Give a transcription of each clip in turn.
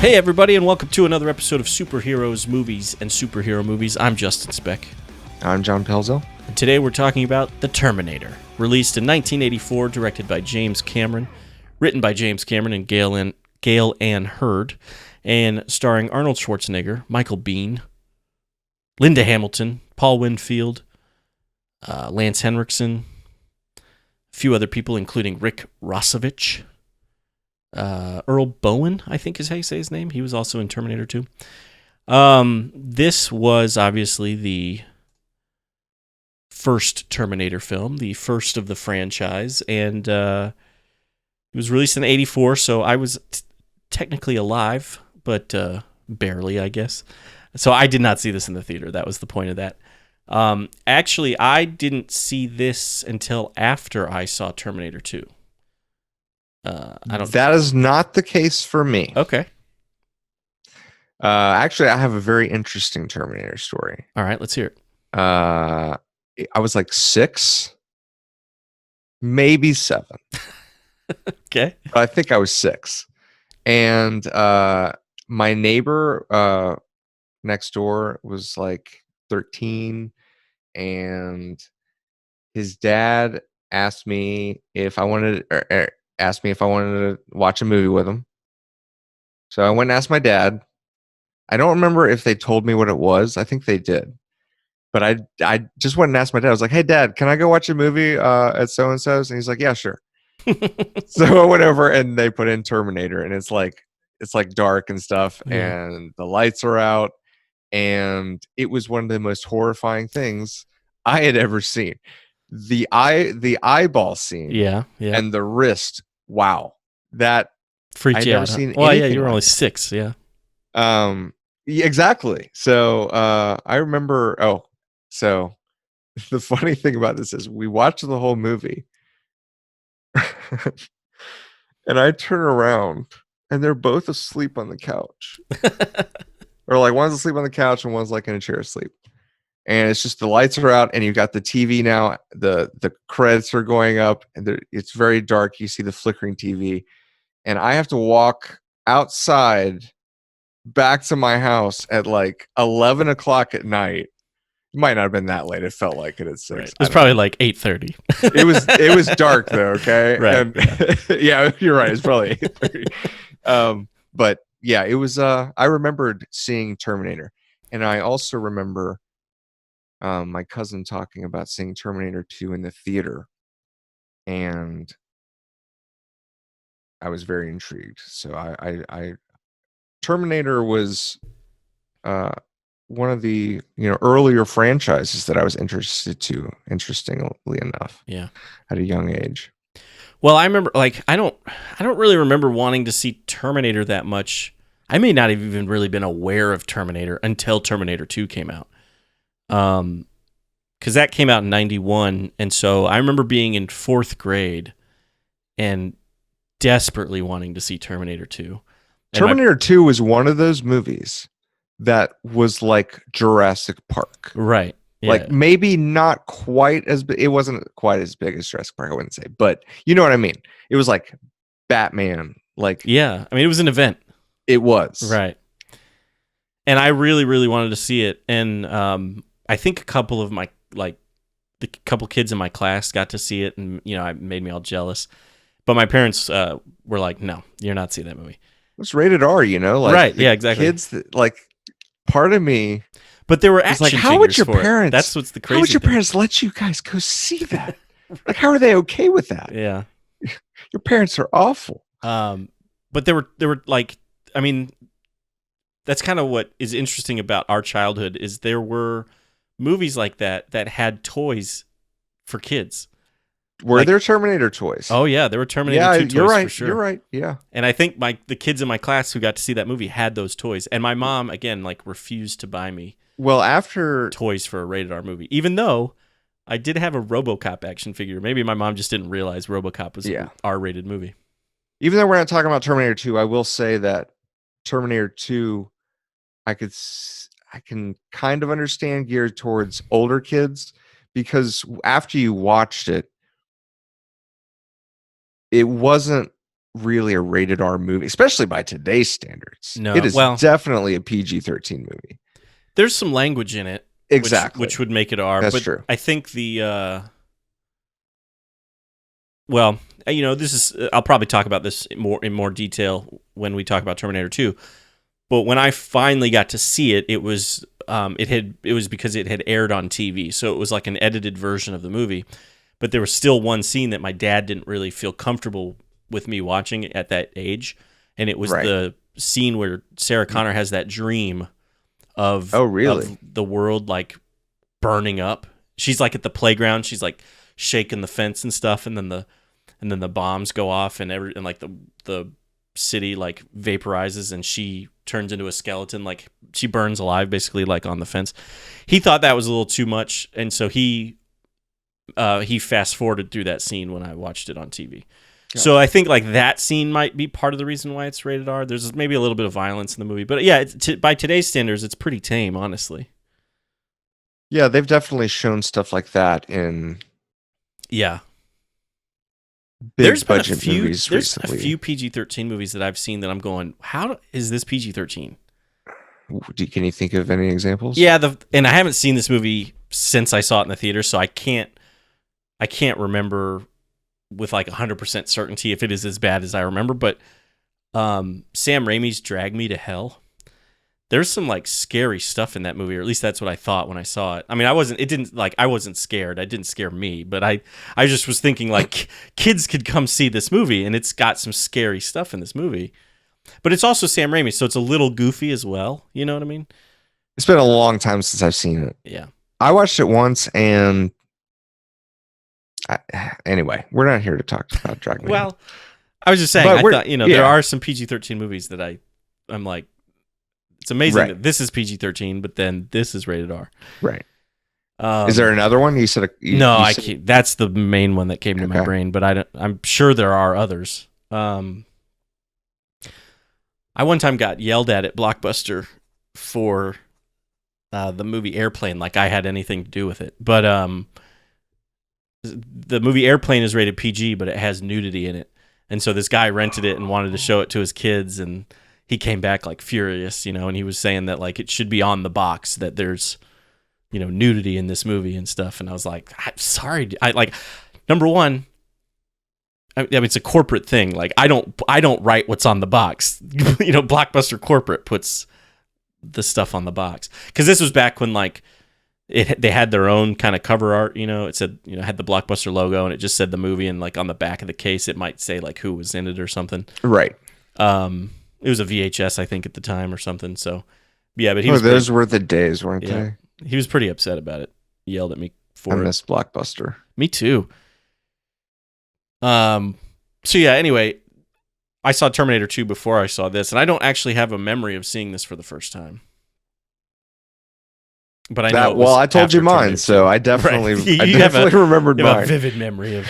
Hey everybody, and welcome to another episode of Superheroes, Movies, and Superhero Movies. I'm Justin Speck. I'm John Pelzel. And today we're talking about The Terminator, released in 1984, directed by James Cameron, written by James Cameron and Gail Ann Hurd, and starring Arnold Schwarzenegger, Michael Biehn, Linda Hamilton, Paul Winfield, Lance Henriksen, a few other people, including Rick Rossovich, Earl Bowen, I think is how you say his name. He was also in Terminator 2. This was obviously the first Terminator film, the first of the franchise, and it was released in 84, so I was technically alive, but barely, I guess. So I did not see this in the theater. That was the point of that. Actually, I didn't see this until after I saw Terminator 2. That is not the case for me. Okay. Actually, I have a very interesting Terminator story. All right, let's hear it. I was like 6, maybe 7. Okay. But I think I was 6. And my neighbor next door was like 13, and his dad asked me if I wanted to watch a movie with him. So I went and asked my dad. I don't remember if they told me what it was. I think they did. But I just went and asked my dad. I was like, "Hey, Dad, can I go watch a movie at so-and-so's?" And he's like, "Yeah, sure." So I went over and they put in Terminator, and it's like dark and stuff, and the lights are out, and it was one of the most horrifying things I had ever seen. The eyeball scene, Yeah. and the wrist. Wow, that Freaked I'd you never out. seen. Well, yeah, anything you were like only that. 6. Yeah. Exactly. So I remember. Oh, so the funny thing about this is we watched the whole movie, and I turn around, and they're both asleep on the couch, or like one's asleep on the couch and one's like in a chair asleep. And it's just the lights are out, and you've got the TV now. The credits are going up, and it's very dark. You see the flickering TV, and I have to walk outside back to my house at like 11 o'clock at night. It might not have been that late. It felt like it at 6. Right. It was probably like 8:30. It was dark though. Okay. Right. And, yeah, you're right. It's probably 8:30. But yeah, it was. I remembered seeing Terminator, and I also remember my cousin talking about seeing Terminator 2 in the theater, and I was very intrigued. So I Terminator was one of the earlier franchises that I was interestingly enough. Yeah. At a young age. Well, I remember, like, I don't really remember wanting to see Terminator that much. I may not have even really been aware of Terminator until Terminator 2 came out. Because that came out in 91, and so I remember being in 4th grade and desperately wanting to see Terminator 2. And Terminator 2 was one of those movies that was like Jurassic Park. Right. Yeah. Like maybe not quite as big. It wasn't quite as big as Jurassic Park, I wouldn't say. But you know what I mean? It was like Batman. Like, yeah. I mean, it was an event. It was. Right. And I really, really wanted to see it. And I think a couple of my, like, the couple kids in my class got to see it, and, it made me all jealous. But my parents were like, no, you're not seeing that movie. It's rated R, like, right? Yeah, exactly. Kids, like, part of me, but there were action like, how would your parents? That's what's the crazy. How would your thing. Parents let you guys go see that? Like, how are they okay with that? Yeah, your parents are awful. But there were like, I mean, that's kind of what is interesting about our childhood is there were movies like that had toys for kids. Were there Terminator toys? Oh yeah, there were Terminator 2 toys. You're right. For sure. You're right. Yeah. And I think the kids in my class who got to see that movie had those toys, and my mom again refused to buy me after toys for a rated R movie, even though I did have a RoboCop action figure.Maybe my mom just didn't realize RoboCop was an R-rated movie. Even though we're not talking about Terminator 2, I will say that Terminator 2, I can kind of understand geared towards older kids, because after you watched it, it wasn't really a rated R movie, especially by today's standards. No, It is well, definitely a PG-13 movie. there's some language in it, Exactly. which would make it R. That's but true. I think the well, this is. I'll probably talk about this in more detail when we talk about Terminator 2. But when I finally got to see it, it was because it had aired on TV, so it was like an edited version of the movie. But there was still one scene that my dad didn't really feel comfortable with me watching at that age, and it was the scene where Sarah Connor has that dream of of the world like burning up. She's like at the playground, she's like shaking the fence and stuff, and then the bombs go off, and like the city like vaporizes, and she turns into a skeleton, like she burns alive basically, like on the fence. He thought that was a little too much, and so he fast forwarded through that scene when I watched it on TV. Gotcha. So I think like that scene might be part of the reason why it's rated R. There's maybe a little bit of violence in the movie, but yeah, by today's standards, it's pretty tame, honestly. Yeah, they've definitely shown stuff like that in there's budget movies recently. There's a few PG-13 movies that I've seen that I'm going, how is this PG-13? Can you think of any examples? Yeah, and I haven't seen this movie since I saw it in the theater, so I can't remember with like 100% certainty if it is as bad as I remember. But Sam Raimi's Drag Me to Hell, there's some like scary stuff in that movie, or at least that's what I thought when I saw it. I mean, I wasn't scared. It didn't scare me, but I just was thinking like kids could come see this movie, and it's got some scary stuff in this movie. But it's also Sam Raimi, so it's a little goofy as well. You know what I mean? It's been a long time since I've seen it. Yeah. I watched it once, and anyway, we're not here to talk about Drag Me. Well, I was just saying, I thought, there are some PG-13 movies that I'm like, it's amazing that this is PG-13, but then this is rated R. Right. Is there another one? You said I can't. That's the main one that came to my brain, but I'm sure there are others. I one time got yelled at Blockbuster for the movie Airplane, like I had anything to do with it. But the movie Airplane is rated PG, but it has nudity in it. And so this guy rented it and wanted to show it to his kids, and he came back like furious, and he was saying that like it should be on the box that there's, nudity in this movie and stuff. And I was like, I'm sorry. Number one, I mean, it's a corporate thing. Like I don't write what's on the box. Blockbuster corporate puts the stuff on the box, because this was back when like they had their own kind of cover art. It said had the Blockbuster logo, and it just said the movie, and like on the back of the case it might say like who was in it or something. Right. It was a VHS, I think, at the time or something. So yeah, but those were the days, weren't they? He was pretty upset about it. He yelled at me for it. I miss Blockbuster. Me too. So yeah, anyway, I saw Terminator 2 before I saw this, and I don't actually have a memory of seeing this for the first time. But I know. Well, I told you mine, so I definitely, remembered mine. A vivid memory of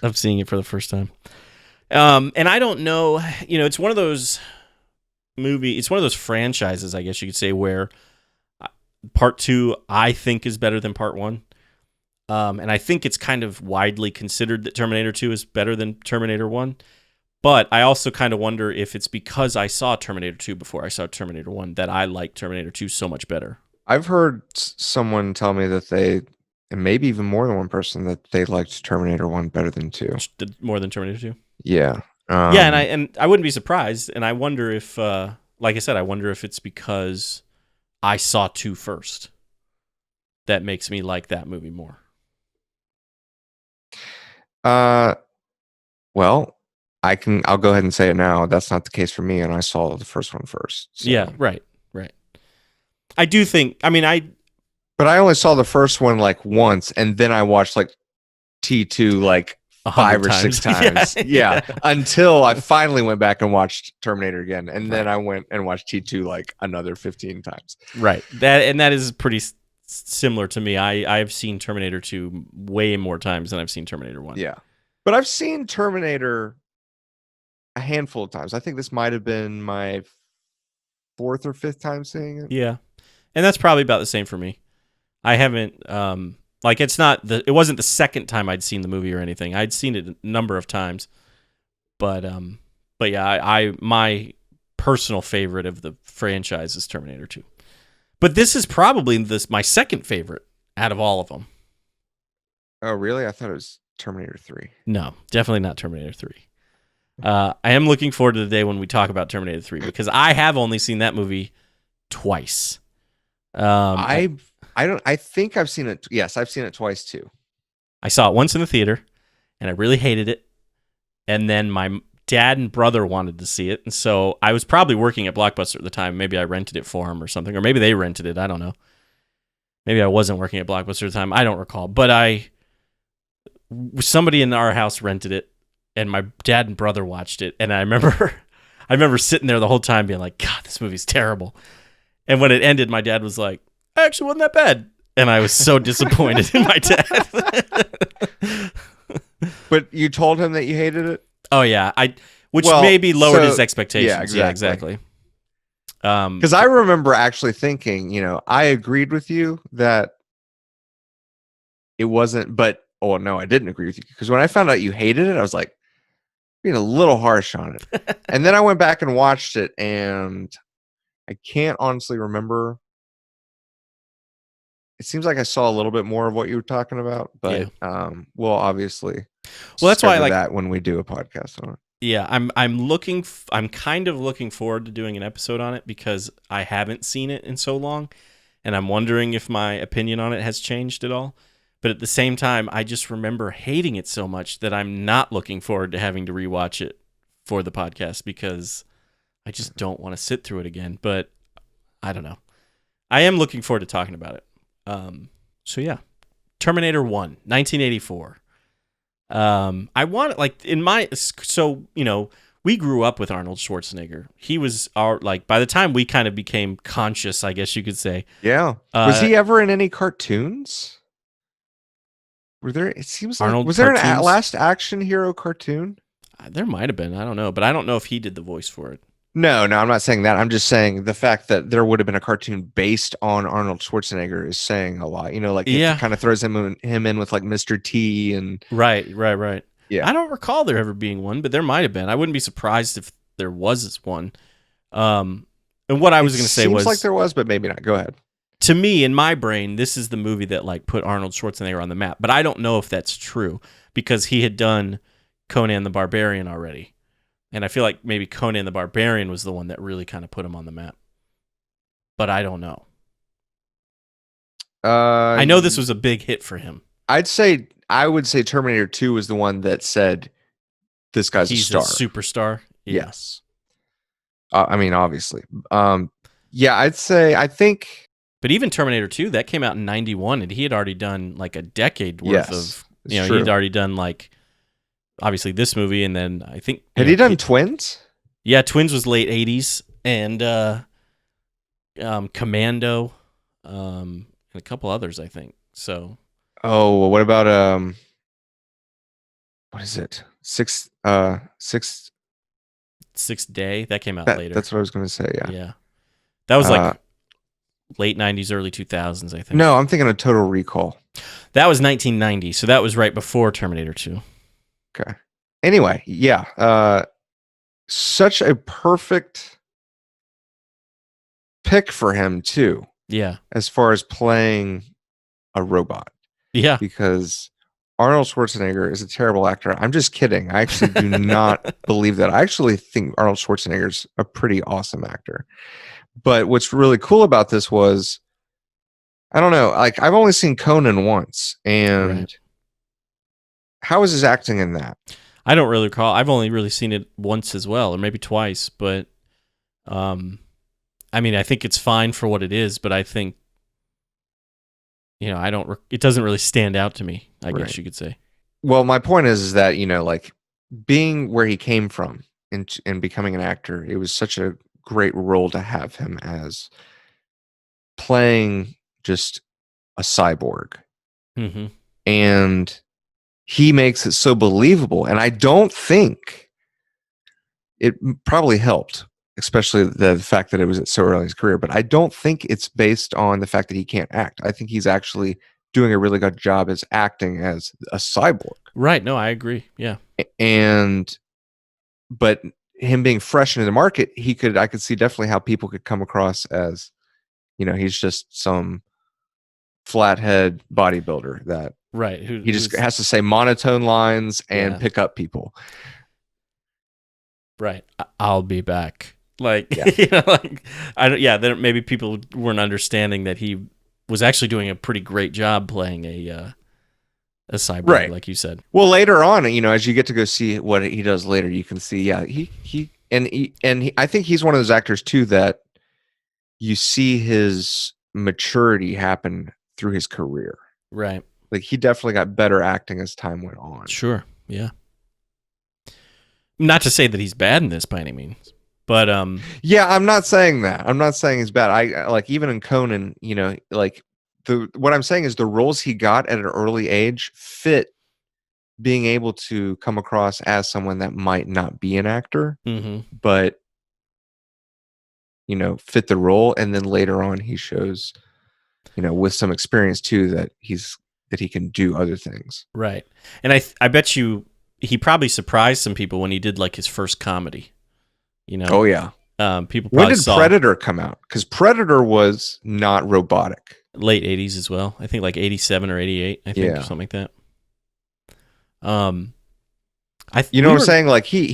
of seeing it for the first time. And I don't know, it's one of those it's one of those franchises, I guess you could say, where part 2 I think is better than part 1. And I think it's kind of widely considered that Terminator 2 is better than Terminator 1. But I also kind of wonder if it's because I saw Terminator 2 before I saw Terminator 1 that I like Terminator 2 so much better. I've heard someone tell me that and maybe even more than one person, that they liked Terminator 1 better than 2. More than Terminator 2? Yeah. And I wouldn't be surprised. And I wonder if, like I said, it's because I saw 2 first that makes me like that movie more. Well, I'll go ahead and say it now. That's not the case for me, and I saw the first one first. So. Yeah, right. I do think, but I only saw the first one like once, and then I watched like T2 like 5 or 6 times. Yeah. Until I finally went back and watched Terminator again, and then I went and watched T2 like another 15 times. Right. That is pretty similar to me. I've seen Terminator 2 way more times than I've seen Terminator 1. Yeah. But I've seen Terminator a handful of times. I think this might have been my 4th or 5th time seeing it. Yeah. And that's probably about the same for me. I haven't it wasn't the second time I'd seen the movie or anything. I'd seen it a number of times. But But yeah, I my personal favorite of the franchise is Terminator 2. But this is probably my second favorite out of all of them. Oh, really? I thought it was Terminator 3. No, definitely not Terminator 3. I am looking forward to the day when we talk about Terminator 3 because I have only seen that movie twice. I don't. I think I've seen it. Yes, I've seen it twice too. I saw it once in the theater, and I really hated it. And then my dad and brother wanted to see it, and so I was probably working at Blockbuster at the time. Maybe I rented it for them or something, or maybe they rented it. I don't know. Maybe I wasn't working at Blockbuster at the time. I don't recall. But somebody in our house rented it, and my dad and brother watched it, and I remember sitting there the whole time being like, God, this movie's terrible. And when it ended, my dad was like, actually wasn't that bad. And I was so disappointed in my dad. But you told him that you hated it? Oh yeah, which maybe lowered his expectations. Yeah, exactly. Because I remember actually thinking, I agreed with you that it wasn't, but no, I didn't agree with you because when I found out you hated it, I was like being a little harsh on it. And then I went back and watched it, and I can't honestly remember. It seems like I saw a little bit more of what you were talking about, but we'll obviously that's why I like that when we do a podcast on it. Yeah, I'm kind of looking forward to doing an episode on it because I haven't seen it in so long, and I'm wondering if my opinion on it has changed at all. But at the same time, I just remember hating it so much that I'm not looking forward to having to rewatch it for the podcast because I just don't want to sit through it again. But I don't know. I am looking forward to talking about it. So yeah, Terminator 1, 1984. I want we grew up with Arnold Schwarzenegger. He was by the time we kind of became conscious, I guess you could say. Yeah. Was he ever in any cartoons? Were there? It seems like was there an Last Action Hero cartoon? There might have been. I don't know, but I don't know if he did the voice for it. No, I'm not saying that. I'm just saying the fact that there would have been a cartoon based on Arnold Schwarzenegger is saying a lot. It kind of throws him in with like Mr. T and right. Yeah, I don't recall there ever being one, but there might have been. I wouldn't be surprised if there was one. And what I was going to say was seems like there was, but maybe not. Go ahead. To me, in my brain, this is the movie that like put Arnold Schwarzenegger on the map, but I don't know if that's true because he had done Conan the Barbarian already. And I feel like maybe Conan the Barbarian was the one that really kind of put him on the map. But I don't know. I know this was a big hit for him. I would say Terminator 2 was the one that said this guy's He's a star. A superstar. Yeah. Yes. I mean, obviously. I think. But even Terminator 2, that came out in 91, and he had already done like a decade worth of, he'd already done like, obviously this movie, and then I think had he done Twins? Yeah, Twins was late 80s, and Commando, and a couple others, I think. So. Oh, what about what is it? Sixth Day that came out later. That's what I was going to say. Yeah. That was like late 90s, early 2000s, I think. No, I'm thinking of Total Recall. That was 1990, so that was right before Terminator 2. Okay. Anyway, yeah. Such a perfect pick for him too. Yeah. As far as playing a robot. Yeah. Because Arnold Schwarzenegger is a terrible actor. I'm just kidding. I actually do not believe that. I actually think Arnold Schwarzenegger's a pretty awesome actor. But what's really cool about this was, I don't know, like I've only seen Conan once, and how is his acting in that? I don't really recall. I've only really seen it once as well, or maybe twice. But, I mean, I think it's fine for what it is. But I think, it doesn't really stand out to me, I guess you could say. Well, my point is that, like being where he came from and becoming an actor, it was such a great role to have him as playing just a cyborg. Mm-hmm. And he makes it so believable. And I don't think it probably helped, especially the fact that it was so early in his career. But I don't think it's based on the fact that he can't act. I think he's actually doing a really good job as acting as a cyborg. Right. No, I agree. Yeah. But him being fresh into the market, I could see definitely how people could come across as, he's just some flathead bodybuilder that Right. he just Who's has to say monotone lines and yeah. pick up people. Right. I'll be back. Like, Yeah. like I don't. Yeah. Then maybe people weren't understanding that he was actually doing a pretty great job playing a cyborg, Right. like you said. Well, later on, as you get to go see what he does later, you can see, yeah, I think he's one of those actors too that you see his maturity happen through his career. Right. Like he definitely got better acting as time went on. Sure. Yeah. Not to say that he's bad in this by any means, but Yeah, I'm not saying that. I'm not saying he's bad. Like even in Conan, like what I'm saying is the roles he got at an early age fit being able to come across as someone that might not be an actor, but fit the role. And then later on, he shows, with some experience too, that he can do other things. right. And I bet you he probably surprised some people when he did like his first comedy. Oh yeah. People when probably did saw Predator come out? Because Predator was not robotic. late 80s as well. I think like 87 or 88, I think, or something like that. You know what I'm saying? Like he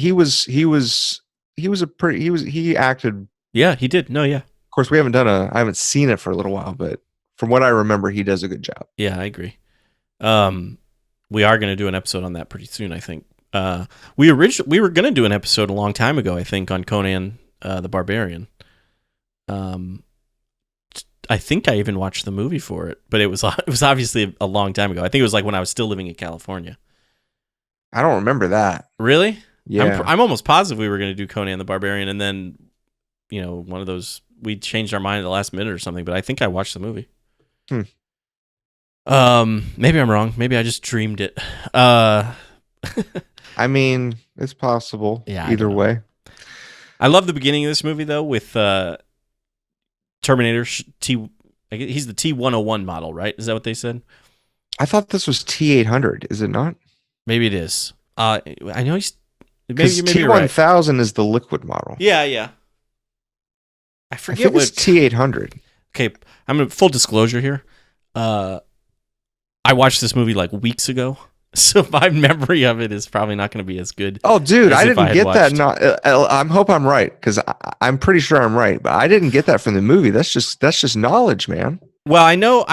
acted. Yeah, he did. No, yeah. Of course, I haven't seen it for a little while, but from what I remember, he does a good job. Yeah, I agree. We are going to do an episode on that pretty soon, I think. We were going to do an episode a long time ago, I think, on Conan the Barbarian. I think I even watched the movie for it, but it was obviously a long time ago. I think it was like when I was still living in California. I don't remember that. Really? Yeah. I'm almost positive we were going to do Conan the Barbarian, and then, one of those, we changed our mind at the last minute or something, but I think I watched the movie. Maybe I'm wrong. Maybe I just dreamed it. I mean, it's possible. Yeah. Either way. I love the beginning of this movie, though, with Terminator he's the T-101 model, right? Is that what they said? I thought this was T-800. Is it not? Maybe it is. I know he's... Because T-1000 right. is the liquid model. Yeah. I forget what... it's T-800. Okay, I'm in full disclosure here. I watched this movie like weeks ago, so my memory of it is probably not going to be as good. Oh, dude, I didn't get that. I hope I'm right, because I'm pretty sure I'm right, but I didn't get that from the movie. That's just knowledge, man. Well, I know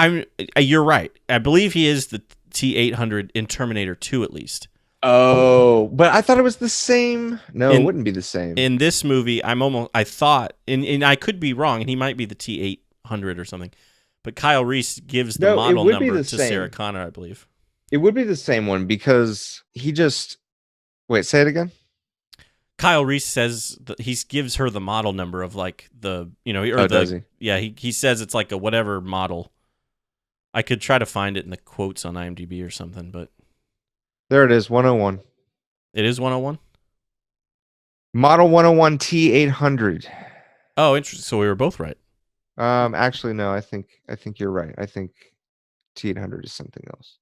you're right. I believe he is the T-800 in Terminator 2, at least. Oh, but I thought it was the same. No, it wouldn't be the same. In this movie, I thought, and I could be wrong, and he might be the T-800 or something, but Kyle Reese gives the model number to Sarah Connor, I believe. It would be the same one because he just... Wait, say it again? Kyle Reese says he gives her the model number of like the, does he? Yeah, he says it's like a whatever model. I could try to find it in the quotes on IMDb or something, but... There it is, 101. It is 101? Model 101 T-800. Oh, interesting. So we were both right. Actually, no. I think you're right. I think T-800 is something else.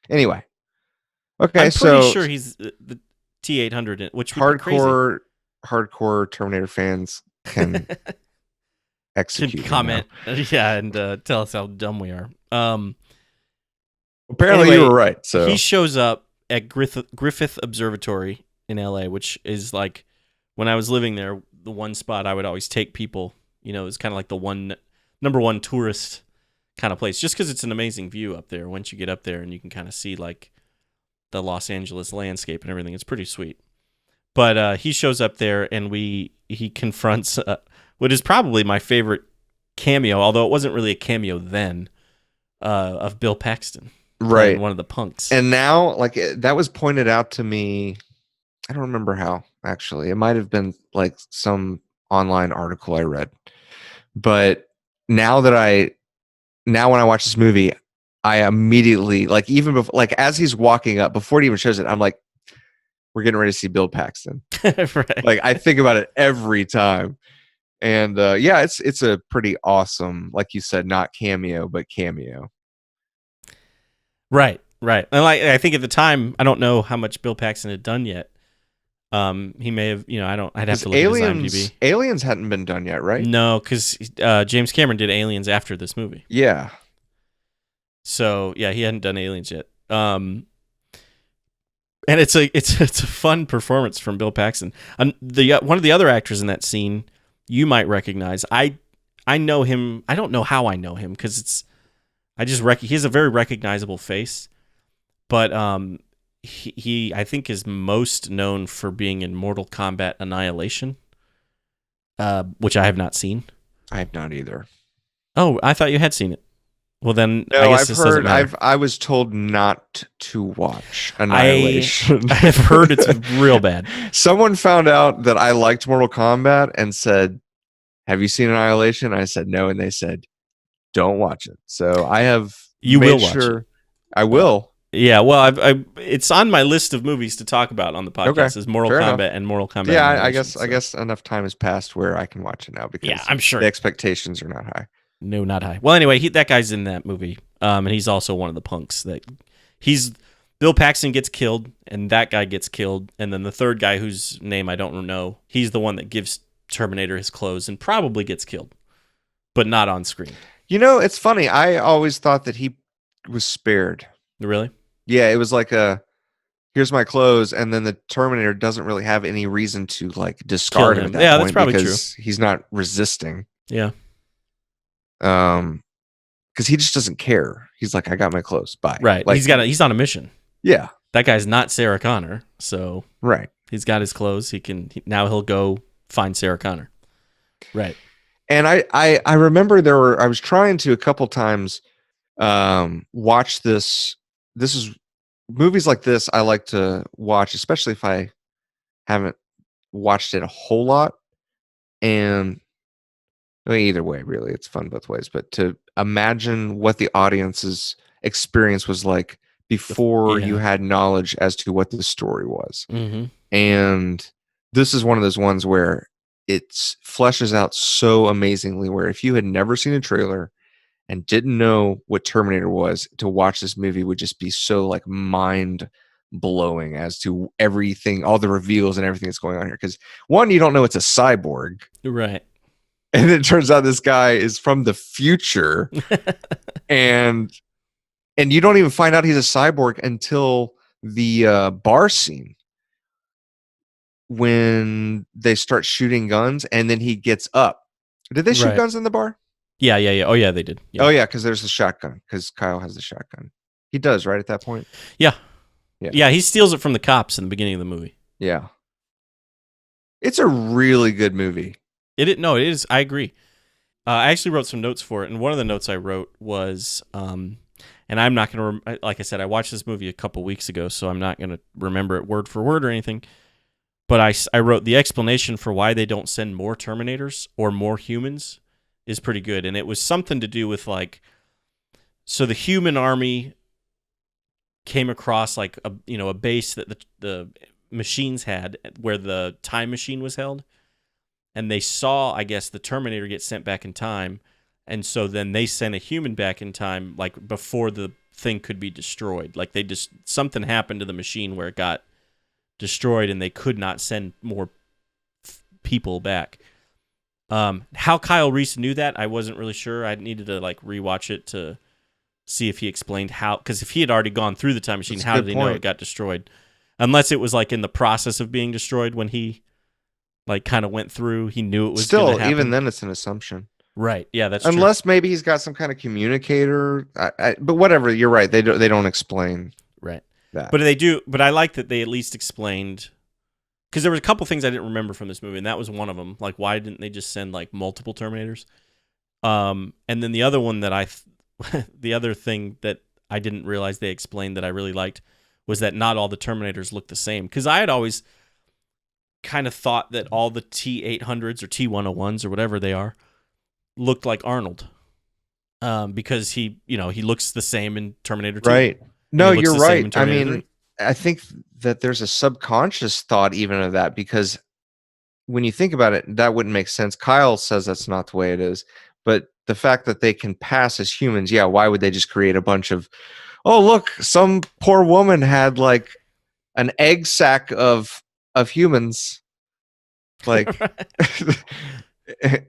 Anyway, okay. I'm pretty sure he's the T-800, which would be crazy. Hardcore Terminator fans can execute. Can comment, yeah, and tell us how dumb we are. Apparently, you were right. So he shows up at Griffith Observatory in LA, which is like when I was living there, the one spot I would always take people. It's kind of like the number one tourist kind of place, just because it's an amazing view up there. Once you get up there and you can kind of see like the Los Angeles landscape and everything, it's pretty sweet. But he shows up there and he confronts what is probably my favorite cameo, although it wasn't really a cameo then, of Bill Paxton. Right. One of the punks. And now, like, that was pointed out to me. I don't remember how, actually. It might have been like some online article I read. But now when I watch this movie, I immediately, like, even before, like, as he's walking up, before it even shows it, I'm like, we're getting ready to see Bill Paxton. Right. Like, I think about it every time. And yeah, it's a pretty awesome, like you said, not cameo, but cameo. Right. And I think at the time, I don't know how much Bill Paxton had done yet, He may have, I'd have Because to look at his IMDb. Aliens hadn't been done yet, right? No, because James Cameron did Aliens after this movie. Yeah. So yeah, he hadn't done Aliens yet. And it's a fun performance from Bill Paxton. One of the other actors in that scene you might recognize. I know him. I don't know how I know him because he has a very recognizable face, but he I think is most known for being in Mortal Kombat Annihilation, which I have not seen. I have not either. Oh, I thought you had seen it. Well, then No, I guess I've this heard. doesn't matter. I was told not to watch Annihilation. I've heard it's real bad. Someone found out that I liked Mortal Kombat and said, "Have you seen Annihilation?" I said no, and they said, "Don't watch it." So I have. You made will watch sure it. I will. Yeah, well, it's on my list of movies to talk about on the podcast. Okay, Is Mortal fair Kombat enough. and Mortal Kombat. Yeah, I Annihilation, guess. so. I guess enough time has passed where I can watch it now because Yeah, I'm sure the expectations are not high. No, not high. Well, anyway, that guy's in that movie, and he's also one of the punks. Bill Paxton gets killed, and that guy gets killed, and then the third guy, whose name I don't know, he's the one that gives Terminator his clothes and probably gets killed, but not on screen. You know, it's funny. I always thought that he was spared. Really? Yeah, it was like here's my clothes, and then the Terminator doesn't really have any reason to like discard Kill him him. at that Yeah, point that's probably because he's not resisting. Yeah. Because he just doesn't care. He's like, I got my clothes. Bye. Right. Like, he's on a mission. Yeah. That guy's not Sarah Connor, so Right. he's got his clothes. Now he'll go find Sarah Connor. Right. And I remember I was trying to a couple times watch this. This is movies like this I like to watch, especially if I haven't watched it a whole lot. And I mean, either way, really, it's fun both ways. But to imagine what the audience's experience was like before you had knowledge as to what the story was. Mm-hmm. And this is one of those ones where it fleshes out so amazingly, where if you had never seen a trailer and didn't know what Terminator was, to watch this movie would just be so like mind blowing as to everything, all the reveals and everything that's going on here. Because one, you don't know it's a cyborg. Right. And it turns out this guy is from the future. and you don't even find out he's a cyborg until the bar scene, when they start shooting guns and then he gets up. Did they shoot guns in the bar? Yeah. Oh, yeah, they did. Yeah. Oh, yeah, because there's a shotgun, because Kyle has the shotgun. He does, right, at that point? Yeah. Yeah, he steals it from the cops in the beginning of the movie. Yeah. It's a really good movie. It is. I agree. I actually wrote some notes for it, and one of the notes I wrote was, and I'm not going to, like I said, I watched this movie a couple weeks ago, so I'm not going to remember it word for word or anything. But I wrote the explanation for why they don't send more Terminators or more humans is pretty good. And it was something to do with like, so the human army came across like a base that the machines had where the time machine was held. And they saw, I guess, the Terminator get sent back in time. And so then they sent a human back in time, like before the thing could be destroyed. Like something happened to the machine where it got destroyed and they could not send more people back. How Kyle Reese knew that, I wasn't really sure. I needed to like rewatch it to see if he explained how, because if he had already gone through the time machine, how did he know it got destroyed? Unless it was like in the process of being destroyed when he like kind of went through, he knew it was still gonna happen. Even then it's an assumption. Right. Yeah, that's unless true. Maybe he's got some kind of communicator. But whatever, you're right. They don't explain. Right. That. But they do. But I like that they at least explained, because there was a couple things I didn't remember from this movie, and that was one of them. Like, why didn't they just send like multiple Terminators? And then the other one that the other thing that I didn't realize they explained that I really liked was that not all the Terminators look the same. Because I had always kind of thought that all the T-800s or T-101s or whatever they are looked like Arnold, because he looks the same in Terminator 2. Right. No, you're right. I mean, I think that there's a subconscious thought even of that, because when you think about it, that wouldn't make sense. Kyle says that's not the way it is, but the fact that they can pass as humans, yeah, why would they just create a bunch of, oh, look, some poor woman had like an egg sack of of humans. Like,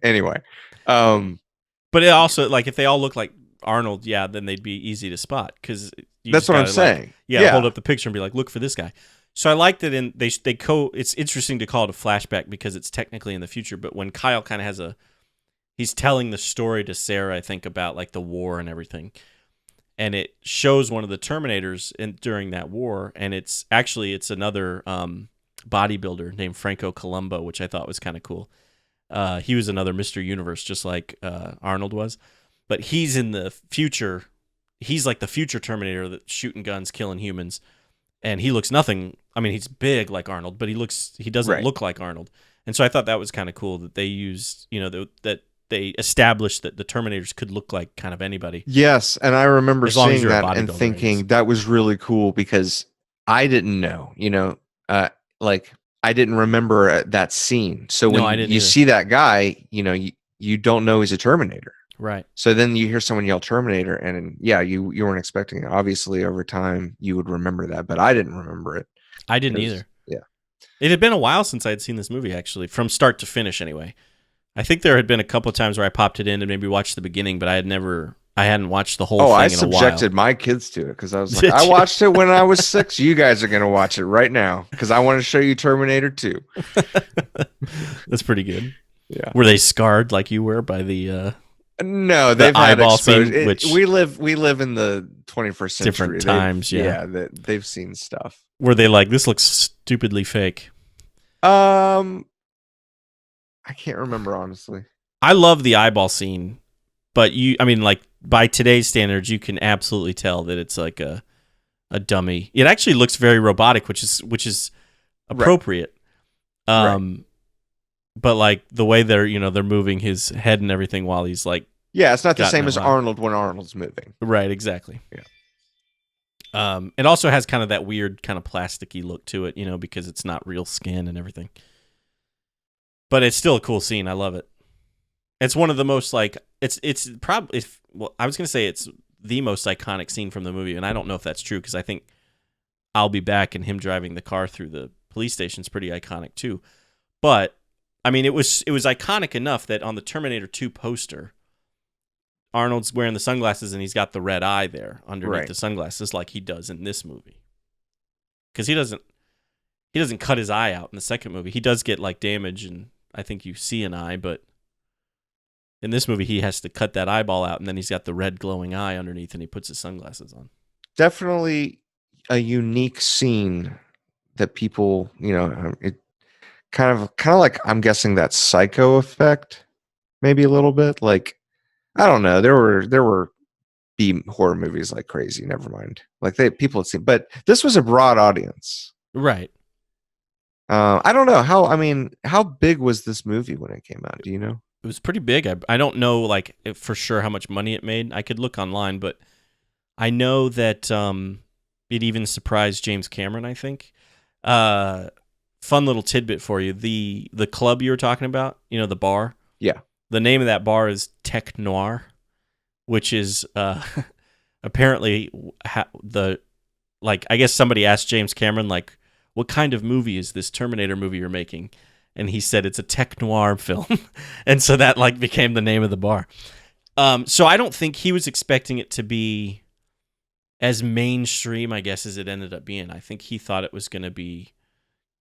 anyway, But it also, like, if they all look like Arnold, yeah, then they'd be easy to spot because you that's just what I'm gotta like, saying. yeah, hold up the picture and be like, look for this guy. So I like that it's interesting to call it a flashback because it's technically in the future. But when Kyle kind of he's telling the story to Sarah, I think about like the war and everything, and it shows one of the Terminators during that war, and it's another bodybuilder named Franco Columbo, which I thought was kind of cool. He was another Mr. Universe, just like Arnold was, but he's in the future. He's like the future Terminator that's shooting guns, killing humans, and he looks nothing. I mean, he's big like Arnold, but he doesn't look like Arnold. And so I thought that was kind of cool that they used, that they established that the Terminators could look like kind of anybody. Yes, and I remember seeing you're a that and bodybuilder, I thinking guess. that was really cool because I didn't know, like I didn't remember that scene. So No, I when didn't you either. see that guy, you don't know he's a Terminator. Right. So then you hear someone yell Terminator, and yeah, you weren't expecting it. Obviously, over time, you would remember that, but I didn't remember it. I didn't either. Yeah. It had been a while since I had seen this movie, actually, from start to finish anyway. I think there had been a couple of times where I popped it in and maybe watched the beginning, but I hadn't watched the whole thing in a while. I subjected my kids to it because I was like, Did I you? watched it when I was 6. You guys are going to watch it right now because I want to show you Terminator 2. That's pretty good. Yeah. Were they scarred like you were by the No, they've had eyeball exposure. scene, which we live in the 21st century. different times, yeah. They've seen stuff. Were they like, this looks stupidly fake? I can't remember honestly. I love the eyeball scene, but like by today's standards, you can absolutely tell that it's like a dummy. It actually looks very robotic, which is appropriate. Right. But like the way they're moving his head and everything while he's like, yeah, it's not the same as Arnold when Arnold's moving. Right, exactly. Yeah. It also has kind of that weird kind of plasticky look to it, because it's not real skin and everything. But it's still a cool scene. I love it. It's one of the most like it's probably I was gonna say it's the most iconic scene from the movie, and I don't know if that's true because I think I'll Be Back and him driving the car through the police station is pretty iconic too. But I mean, it was iconic enough that on the Terminator 2 poster, Arnold's wearing the sunglasses and he's got the red eye there underneath the sunglasses, like he does in this movie. Because he doesn't cut his eye out in the second movie. He does get like damage, and I think you see an eye, but in this movie he has to cut that eyeball out, and then he's got the red glowing eye underneath, and he puts his sunglasses on. Definitely a unique scene that people, it kind of like, I'm guessing that Psycho effect, maybe a little bit. Like, I don't know. There were B horror movies like crazy. Never mind. Like people had seen, but this was a broad audience, right? I don't know how big was this movie when it came out? Do you know? It was pretty big. I don't know like for sure how much money it made. I could look online, but I know that it even surprised James Cameron, I think. Fun little tidbit for you. The club you were talking about, the bar? Yeah. The name of that bar is Tech Noir, which is apparently I guess somebody asked James Cameron, like, what kind of movie is this Terminator movie you're making? And he said it's a tech noir film. And so that like became the name of the bar. So I don't think he was expecting it to be as mainstream, I guess, as it ended up being. I think he thought it was going to be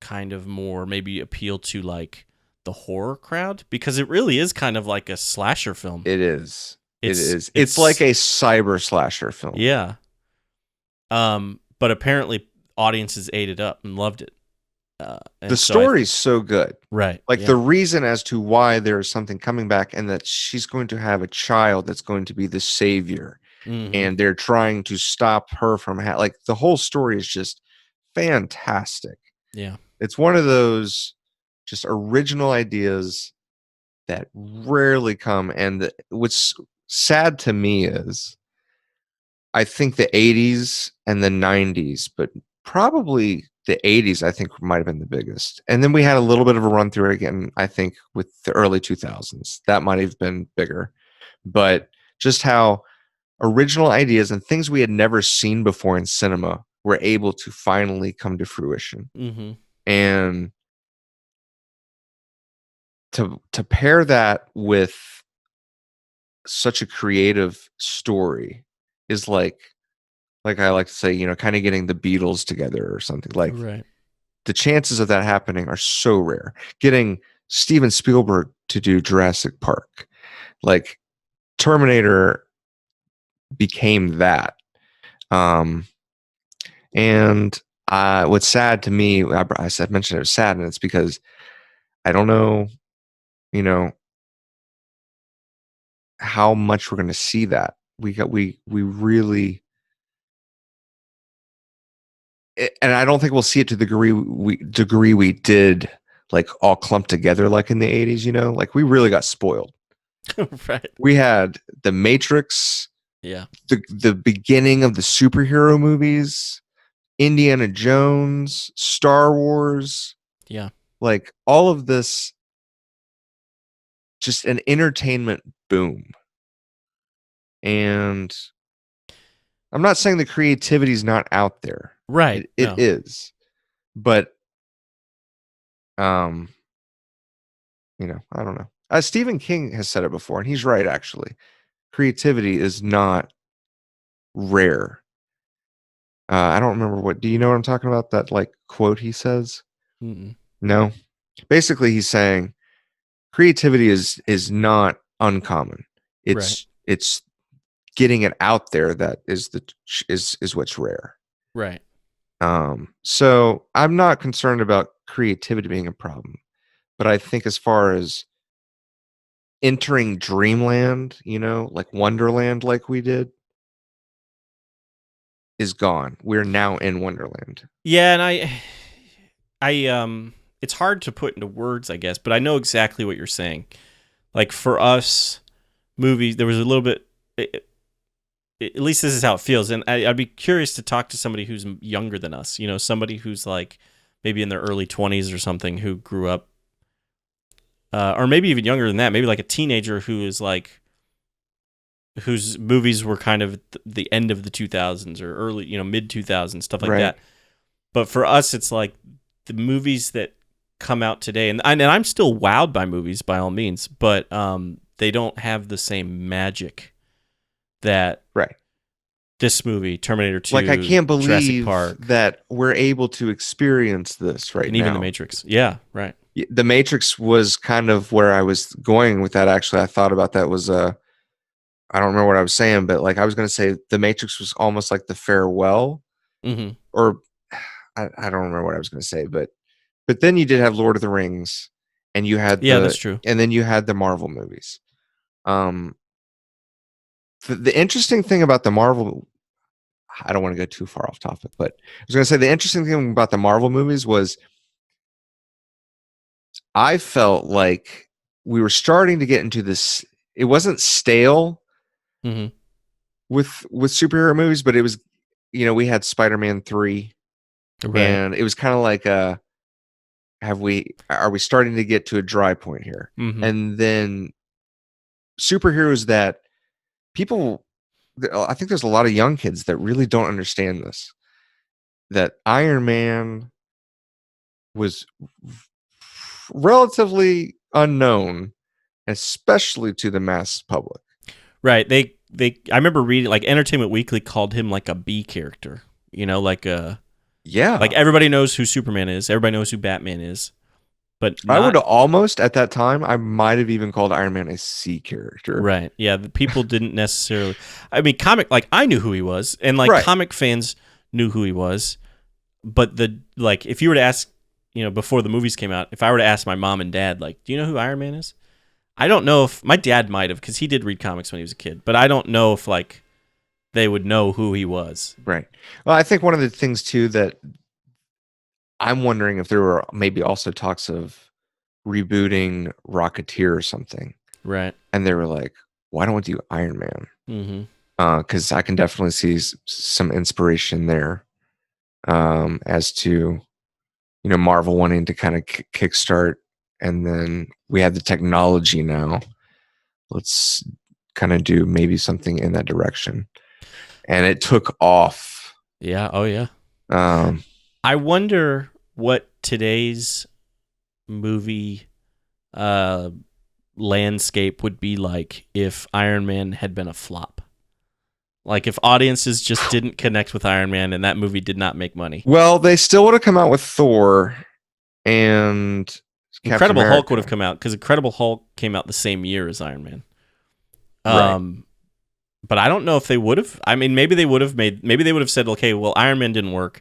kind of more maybe appeal to like the horror crowd, because it really is kind of like a slasher film. It is. It's like a cyber slasher film. Yeah. But apparently audiences ate it up and loved it. The story's so good. Right. Like the reason as to why there's something coming back, and that she's going to have a child that's going to be the savior. Mm-hmm. And they're trying to stop her from like the whole story is just fantastic. Yeah. It's one of those just original ideas that rarely come. And what's sad to me is I think the 80s and the 90s, but probably the 80s, I think, might have been the biggest. And then we had a little bit of a run through again, I think, with the early 2000s. That might have been bigger. But just how original ideas and things we had never seen before in cinema were able to finally come to fruition. Mm-hmm. And to pair that with such a creative story is like I like to say, kind of getting the Beatles together or something. Like Right. the chances of that happening are so rare. Getting Steven Spielberg to do Jurassic Park, like Terminator became that. Um, and what's sad to me, I said mentioned it was sad, and it's because I don't know, you know, how much we're going to see that. We really, and I don't think we'll see it to the degree we did, like all clumped together, like in the 80s. Like we really got spoiled. Right. We had The Matrix, Yeah. the beginning of the superhero movies, Indiana Jones, Star Wars, Yeah. like all of this, just an entertainment boom. And I'm not saying the creativity is not out there. Right. It No. is. But um, I don't know. Stephen King has said it before, and he's right actually. Creativity is not rare. I don't remember do you know what I'm talking about? That like quote he says? Mm-mm. No. Basically he's saying creativity is not uncommon. Right. It's getting it out there that is what's rare. Right. So I'm not concerned about creativity being a problem, but I think as far as entering dreamland, like Wonderland, like we did, is gone. We're now in Wonderland. Yeah, and I it's hard to put into words, I guess, but I know exactly what you're saying. Like for us, movies, there was a little bit. At least this is how it feels, and I'd be curious to talk to somebody who's younger than us. Somebody who's like maybe in their early 20s or something, who grew up, or maybe even younger than that. Maybe like a teenager who is like, whose movies were kind of the end of the 2000s or early, mid 2000s, stuff like Right. that. But for us, it's like the movies that come out today, and I'm still wowed by movies by all means, but they don't have the same magic that Right. this movie, Terminator 2, Like I can't Jurassic believe Park, that we're able to experience this right and even The now. Matrix. Yeah, right. The Matrix was kind of where I was going with that. Actually, I thought about that was I don't remember what I was saying, but like I was going to say The Matrix was almost like the farewell, Mm-hmm. or I don't remember what I was going to say, but then you did have Lord of the Rings, and you had Yeah, that's true. and then you had the Marvel movies. The interesting thing about the Marvel, I don't want to go too far off topic, but I was going to say the interesting thing about the Marvel movies was I felt like we were starting to get into this. It wasn't stale Mm-hmm. with superhero movies, but it was, we had Spider-Man 3, Right. and it was kind of like are we starting to get to a dry point here? Mm-hmm. And then superheroes that people, I think there's a lot of young kids that really don't understand this, that Iron Man was relatively unknown, especially to the mass public. Right. I remember reading, like, Entertainment Weekly called him like a B character. Like Yeah. like everybody knows who Superman is, everybody knows who Batman is, but I would not almost, at that time, I might have even called Iron Man a C character. right. Yeah, the people didn't necessarily. I mean, like I knew who he was, and like Right. comic fans knew who he was, but if you were to ask, before the movies came out, if I were to ask my mom and dad, like, do you know who Iron Man is? I don't know if my dad might have, because he did read comics when he was a kid, but I don't know if like they would know who he was. Right. Well, I think one of the things too that I'm wondering if there were maybe also talks of rebooting Rocketeer or something, Right. and they were like, "Why don't we do Iron Man?" Mm-hmm. Because I can definitely see some inspiration there, as to Marvel wanting to kind of kickstart, and then we have the technology now. Let's kind of do maybe something in that direction, and it took off. Yeah. Oh yeah. I wonder what today's movie uh, landscape would be like if Iron Man had been a flop. Like if audiences just didn't connect with Iron Man and that movie did not make money. Well, they still would have come out with Thor and Captain Incredible Hulk would have America. come out because Incredible Hulk came out the same year as Iron Man. Right. But I don't know if they would have. I mean, maybe they would have made. Maybe they would have said, "Okay, well, Iron Man didn't work.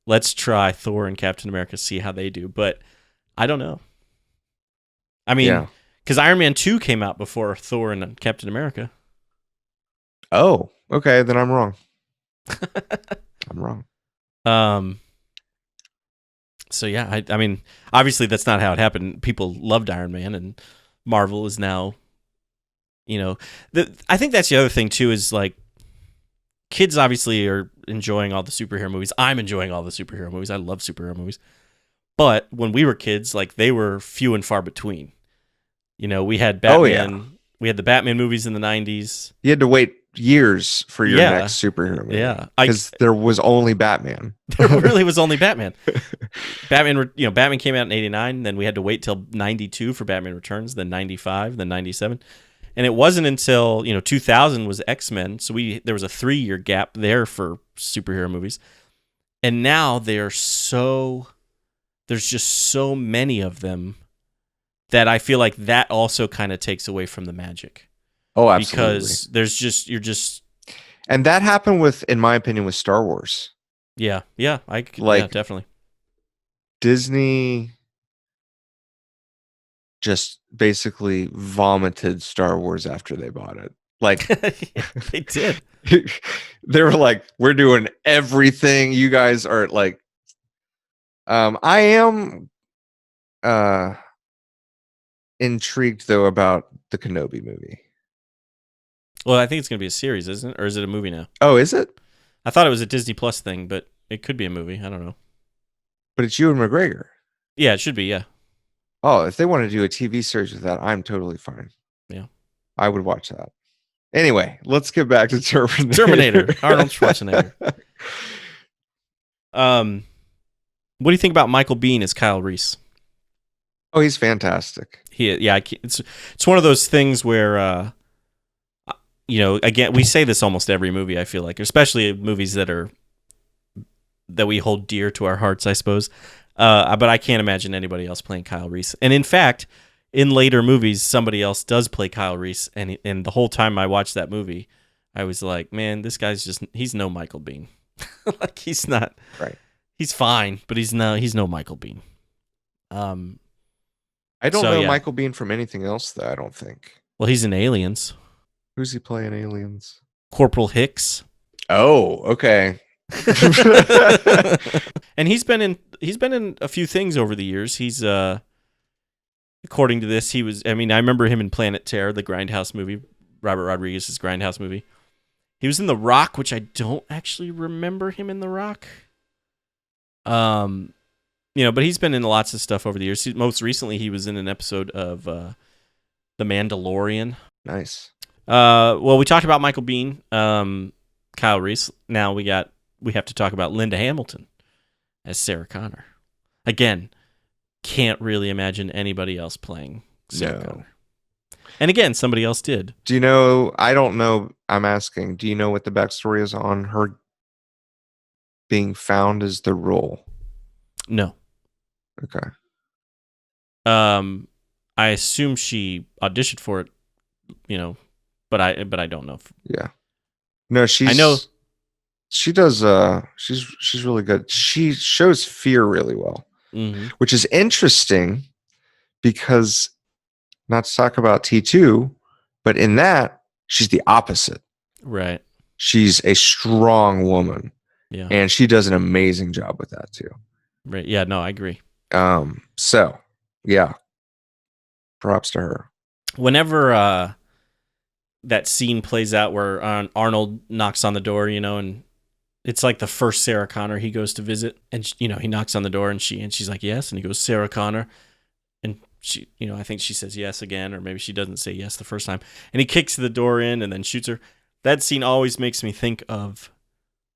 Let's try Thor and Captain America, see how they do." But I don't know. I mean, Yeah. because Iron Man 2 came out before Thor and Captain America. Oh, okay. Then I'm wrong. I'm wrong. Um. So yeah, I mean, obviously that's not how it happened. People loved Iron Man, and Marvel is now, I think that's the other thing too is like kids obviously are enjoying all the superhero movies. I'm enjoying all the superhero movies. I love superhero movies. But when we were kids, like they were few and far between. We had Oh, yeah. Batman. We had the Batman movies in the 90s. You had to wait years for your Yeah. next superhero movie. Yeah. Because there was only Batman. There really was only Batman. Batman came out in 89, then we had to wait till 92 for Batman Returns, then 95, then 97. And it wasn't until, 2000 was X-Men, so there was a 3-year gap there for superhero movies. And now there's just so many of them that I feel like that also kind of takes away from the magic. Oh, absolutely. Because you're just And that happened in my opinion, with Star Wars. yeah, definitely. Disney just basically vomited Star Wars after they bought it. Like Yeah, they did. they were like, we're doing everything. You guys are like, I am intrigued though about the Kenobi movie. Well, I think it's going to be a series, isn't it? Or is it a movie now? Oh, is it? I thought it was a Disney Plus thing, but it could be a movie. I don't know. But it's Ewan McGregor. Yeah, it should be, yeah. Oh, if they want to do a TV series with that, I'm totally fine. Yeah. I would watch that. Anyway, let's get back to Terminator. Terminator, Arnold Schwarzenegger. What do you think about Michael Biehn as Kyle Reese? Oh, he's fantastic. It's one of those things where again, we say this almost every movie, I feel like, especially movies that we hold dear to our hearts, I suppose. But I can't imagine anybody else playing Kyle Reese. And in fact, in later movies, somebody else does play Kyle Reese. And the whole time I watched that movie, I was like, man, this guy's he's no Michael Biehn. Like he's not. Right. He's fine, but he's no Michael Biehn. I don't know Michael Biehn from anything else, though, I don't think. Well, he's in Aliens. Who's he playing Aliens? Corporal Hicks. Oh, okay. And he's been in a few things over the years. He's according to this, I remember him in Planet Terror, the Grindhouse movie, Robert Rodriguez's Grindhouse movie. He was in The Rock, which I don't actually remember him in The Rock. But he's been in lots of stuff over the years. Most recently, he was in an episode of The Mandalorian. Nice. Well, we talked about Michael Biehn, Kyle Reese. Now we have to talk about Linda Hamilton as Sarah Connor. Again, can't really imagine anybody else playing Sarah Connor. And again, somebody else did. Do you know? I don't know. I'm asking. Do you know what the backstory is on her being found as the role? No. Okay. I assume she auditioned for it, but I don't know. Yeah. No, I know she does. She's really good. She shows fear really well, which is interesting because, not to talk about T2, but in that she's the opposite. Right. She's a strong woman. Yeah. And she does an amazing job with that too. Right. Yeah. No, I agree. So yeah, props to her. Whenever that scene plays out where Arnold knocks on the door, and it's like the first Sarah Connor he goes to visit, and he knocks on the door, and she's like, yes, and he goes, Sarah Connor, and she, I think she says yes again, or maybe she doesn't say yes the first time, and he kicks the door in and then shoots her. That scene always makes me think of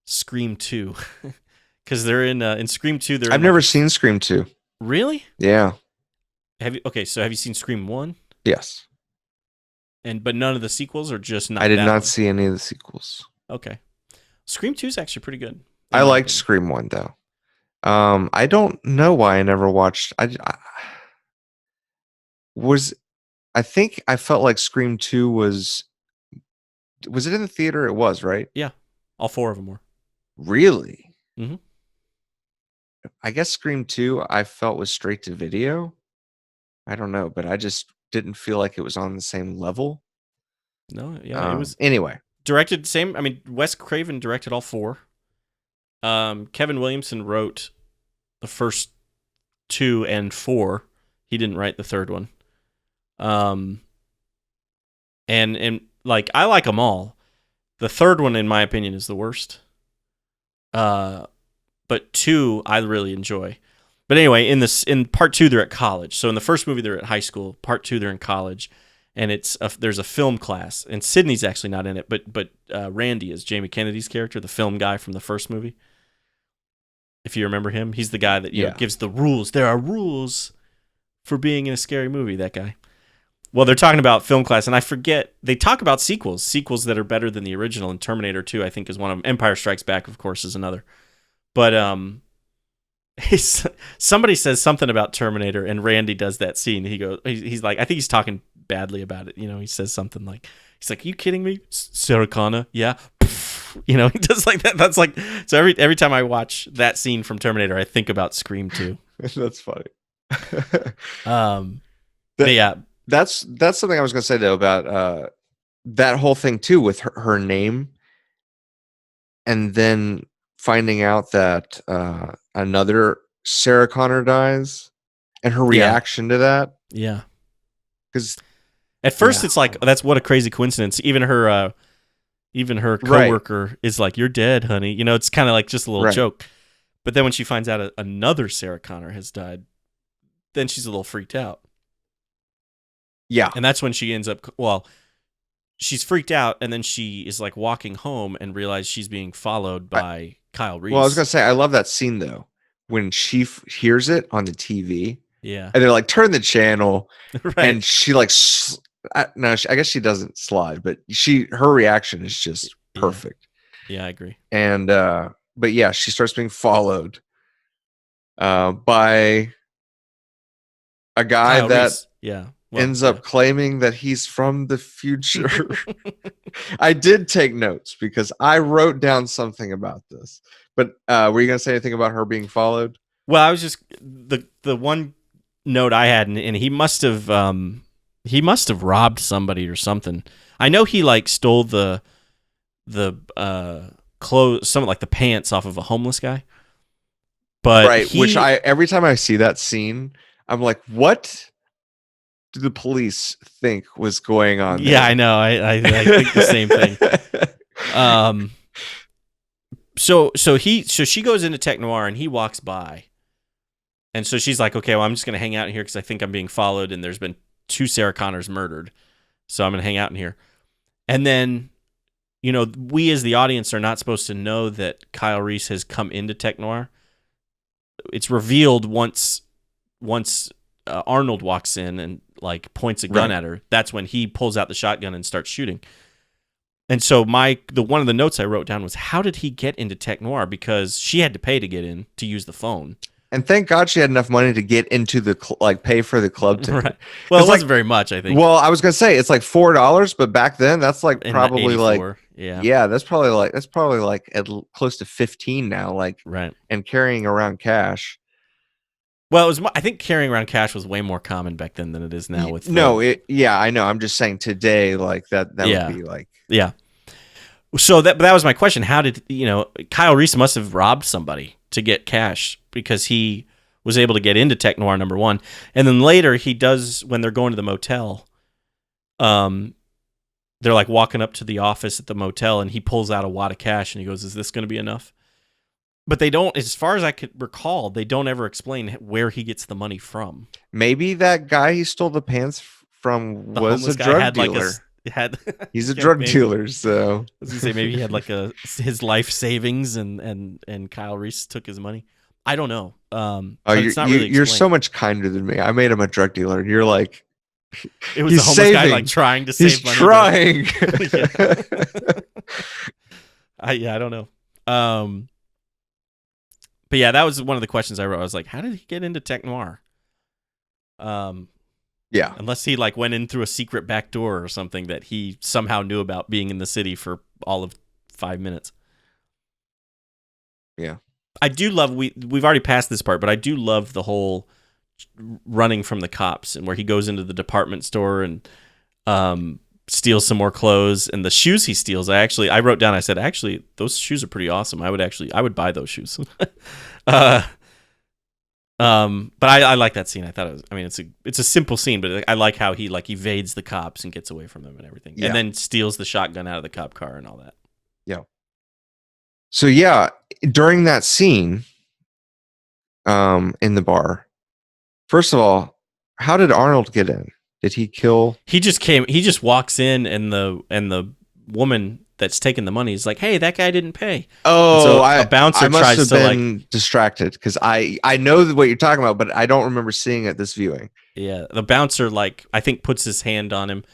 Scream 2, because they're in Scream 2. I've never seen Scream 2. Really? Yeah. So have you seen Scream 1? Yes. But none of the sequels, or just I not did that not one? see any of the sequels. Okay. Scream 2 is actually pretty good, I in my liked opinion. Scream 1 though. I don't know why I never watched. Was I think I felt like Scream 2 was it in the theater? It was, right? Yeah. All four of them were. Really? Hmm. I guess Scream 2 I felt was straight to video. I don't know, but I just didn't feel like it was on the same level. No, yeah, it was Anyway, directed same. I mean, Wes Craven directed all four. Kevin Williamson wrote the first two and four. He didn't write the third one. Um, and like I like them all. The third one, in my opinion, is the worst. But two I really enjoy. But anyway, in part two they're at college. So in the first movie they're at high school. Part two they're in college, and there's a film class. And Sydney's actually not in it, but Randy is Jamie Kennedy's character, the film guy from the first movie. If you remember him, he's the guy that yeah. gives the rules. There are rules for being in a scary movie. That guy. Well, they're talking about film class, and I forget they talk about sequels that are better than the original. And Terminator 2, I think, is one of them. Empire Strikes Back, of course, is another. But somebody says something about Terminator, and Randy does that scene. He's like, I think he's talking badly about it. He says something like, he's like, "Are you kidding me, Sarah Connor? Yeah." He does like that. That's like, so every time I watch that scene from Terminator, I think about Scream 2. That's funny. Um, but That yeah, that's something I was gonna say though about that whole thing too with her name, and then finding out that another Sarah Connor dies, and her yeah, reaction to that. yeah. Because At first, yeah, it's like that's what a crazy coincidence. Even her right, coworker is like, "You're dead, honey." It's kind of like just a little right, joke. But then when she finds out another Sarah Connor has died, then she's a little freaked out. yeah. And that's when she ends up, well, she's freaked out, and then she is like walking home and realizes she's being followed I, by Kyle well, I was gonna Reese. say I love that scene though when she hears it on the TV, Yeah. and they're like, "Turn the channel," Right. and she like, no, I guess she doesn't slide, but her reaction is just Yeah. perfect. Yeah, I agree. And but yeah, she starts being followed by a guy Kyle that Reese. Yeah. Well, ends yeah. up claiming that he's from the future. I did take notes because I wrote down something about this. But were you gonna say anything about her being followed? Well, I was just the one note I had, and he must have robbed somebody or something. I know he like stole the clothes, some like the pants off of a homeless guy. But Right. Which he, every time I see that scene, I'm like, what do the police think was going on yeah, I there? know. I think the same thing. Um, so she goes into Tech Noir, and he walks by, and so she's like, okay, well, I'm just gonna hang out in here because I think I'm being followed, and there's been two Sarah Connors murdered, so I'm gonna hang out in here. And then, we as the audience are not supposed to know that Kyle Reese has come into Tech Noir. It's revealed once Arnold walks in and like points a gun Right. at her. That's when he pulls out the shotgun and starts shooting. And so one of the notes I wrote down was, how did he get into Tech Noir? Because she had to pay to get in to use the phone. And thank God she had enough money to get into the like pay for the club Right. ticket. Well, it Because like, wasn't very much, I think, well, I was gonna say it's like $4, but back then that's like in probably like, '84. Yeah. yeah, that's probably like close to 15 now. Like, Right. and carrying around cash. Well, it was. I think carrying around cash was way more common back then than it is now. With No, the yeah, I know. I'm just saying today, like that would yeah, be like, yeah. So that was my question. How did Kyle Reese must have robbed somebody to get cash because he was able to get into Tech Noir number one, and then later he does when they're going to the motel. They're like walking up to the office at the motel, and he pulls out a wad of cash, and he goes, "Is this going to be enough?" But they don't, as far as I could recall, they don't ever explain where he gets the money from. maybe that guy he stole the pants from The was a homeless guy drug had like dealer. had He's a yeah, drug maybe. dealer, so I was gonna say maybe he had like his life savings, and Kyle Reese took his money. I don't know. Oh, But it's not really you're so explained. much kinder than me. I made him a drug dealer, and you're like, It was a he's homeless guy like saving. trying to He's save money. trying. Yeah. I don't know. But yeah, that was one of the questions I wrote. I was like, how did he get into tech noir? Yeah. Unless he like went in through a secret back door or something that he somehow knew about being in the city for all of 5 minutes. Yeah. I do love we've already passed this part, but I do love the whole running from the cops and where he goes into the department store and steals some more clothes, and the shoes he steals. I wrote down. I said, actually, those shoes are pretty awesome. I would buy those shoes. But I like that scene. I thought it was. I mean, it's a simple scene, but I like how he like evades the cops and gets away from them and everything, Yeah. and then steals the shotgun out of the cop car and all that. Yeah. So yeah, during that scene, in the bar, first of all, how did Arnold get in? Did he kill? He just walks in, and the woman that's taking the money is like, "Hey, that guy didn't pay." Oh, so a bouncer I must tries have to been distracted because I know what you're talking about, but I don't remember seeing it this viewing. Yeah, the bouncer like I think puts his hand on him,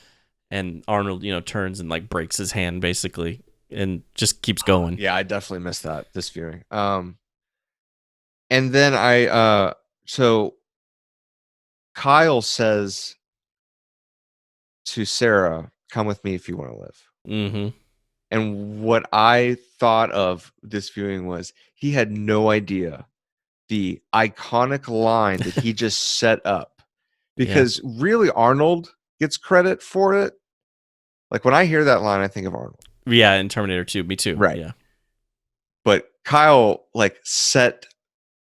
and Arnold turns and like breaks his hand basically, and just keeps going. Yeah, I definitely missed that this viewing. And then so Kyle says to Sarah, "Come with me if you want to live." Mm-hmm. And what I thought of this viewing was he had no idea the iconic line that he just set up, because really Arnold gets credit for it. Like when I hear that line, I think of Arnold. Yeah, in Terminator 2, me too. Right. Yeah. But Kyle like set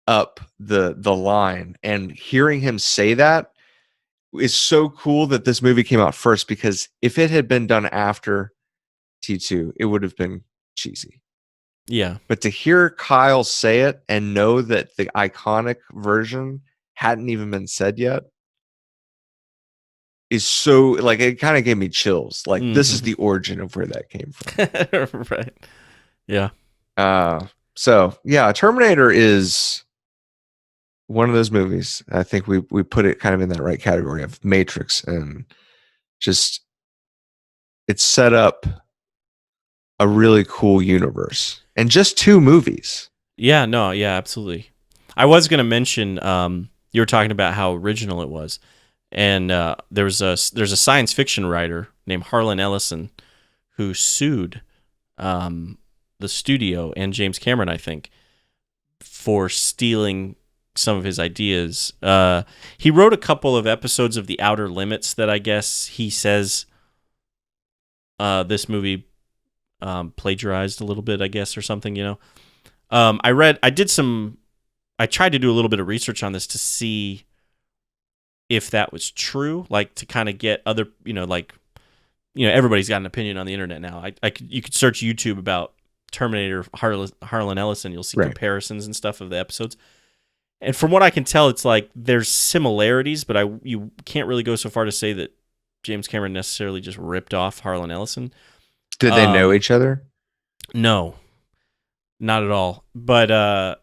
up the line, and hearing him say that is so cool that this movie came out first, because if it had been done after T2, it would have been cheesy. Yeah. But to hear Kyle say it and know that the iconic version hadn't even been said yet is so, like, it kind of gave me chills. Like, this is the origin of where that came from. Right. Yeah. So yeah, Terminator is one of those movies. I think we put it kind of in that right category of Matrix, and just it's set up a really cool universe, and just 2 movies. Yeah, no, yeah, absolutely. I was going to mention you were talking about how original it was. And there's a science fiction writer named Harlan Ellison who sued the studio and James Cameron, I think, for stealing some of his ideas. He wrote a couple of episodes of The Outer Limits that I guess he says this movie plagiarized a little bit, I guess, or something, I tried to do a little bit of research on this to see if that was true, like to kind of get other, everybody's got an opinion on the internet now. You could search YouTube about Terminator Harlan Ellison, you'll see comparisons and stuff of the episodes. And from what I can tell, it's like there's similarities, but you can't really go so far to say that James Cameron necessarily just ripped off Harlan Ellison. Did they know each other? No, not at all. But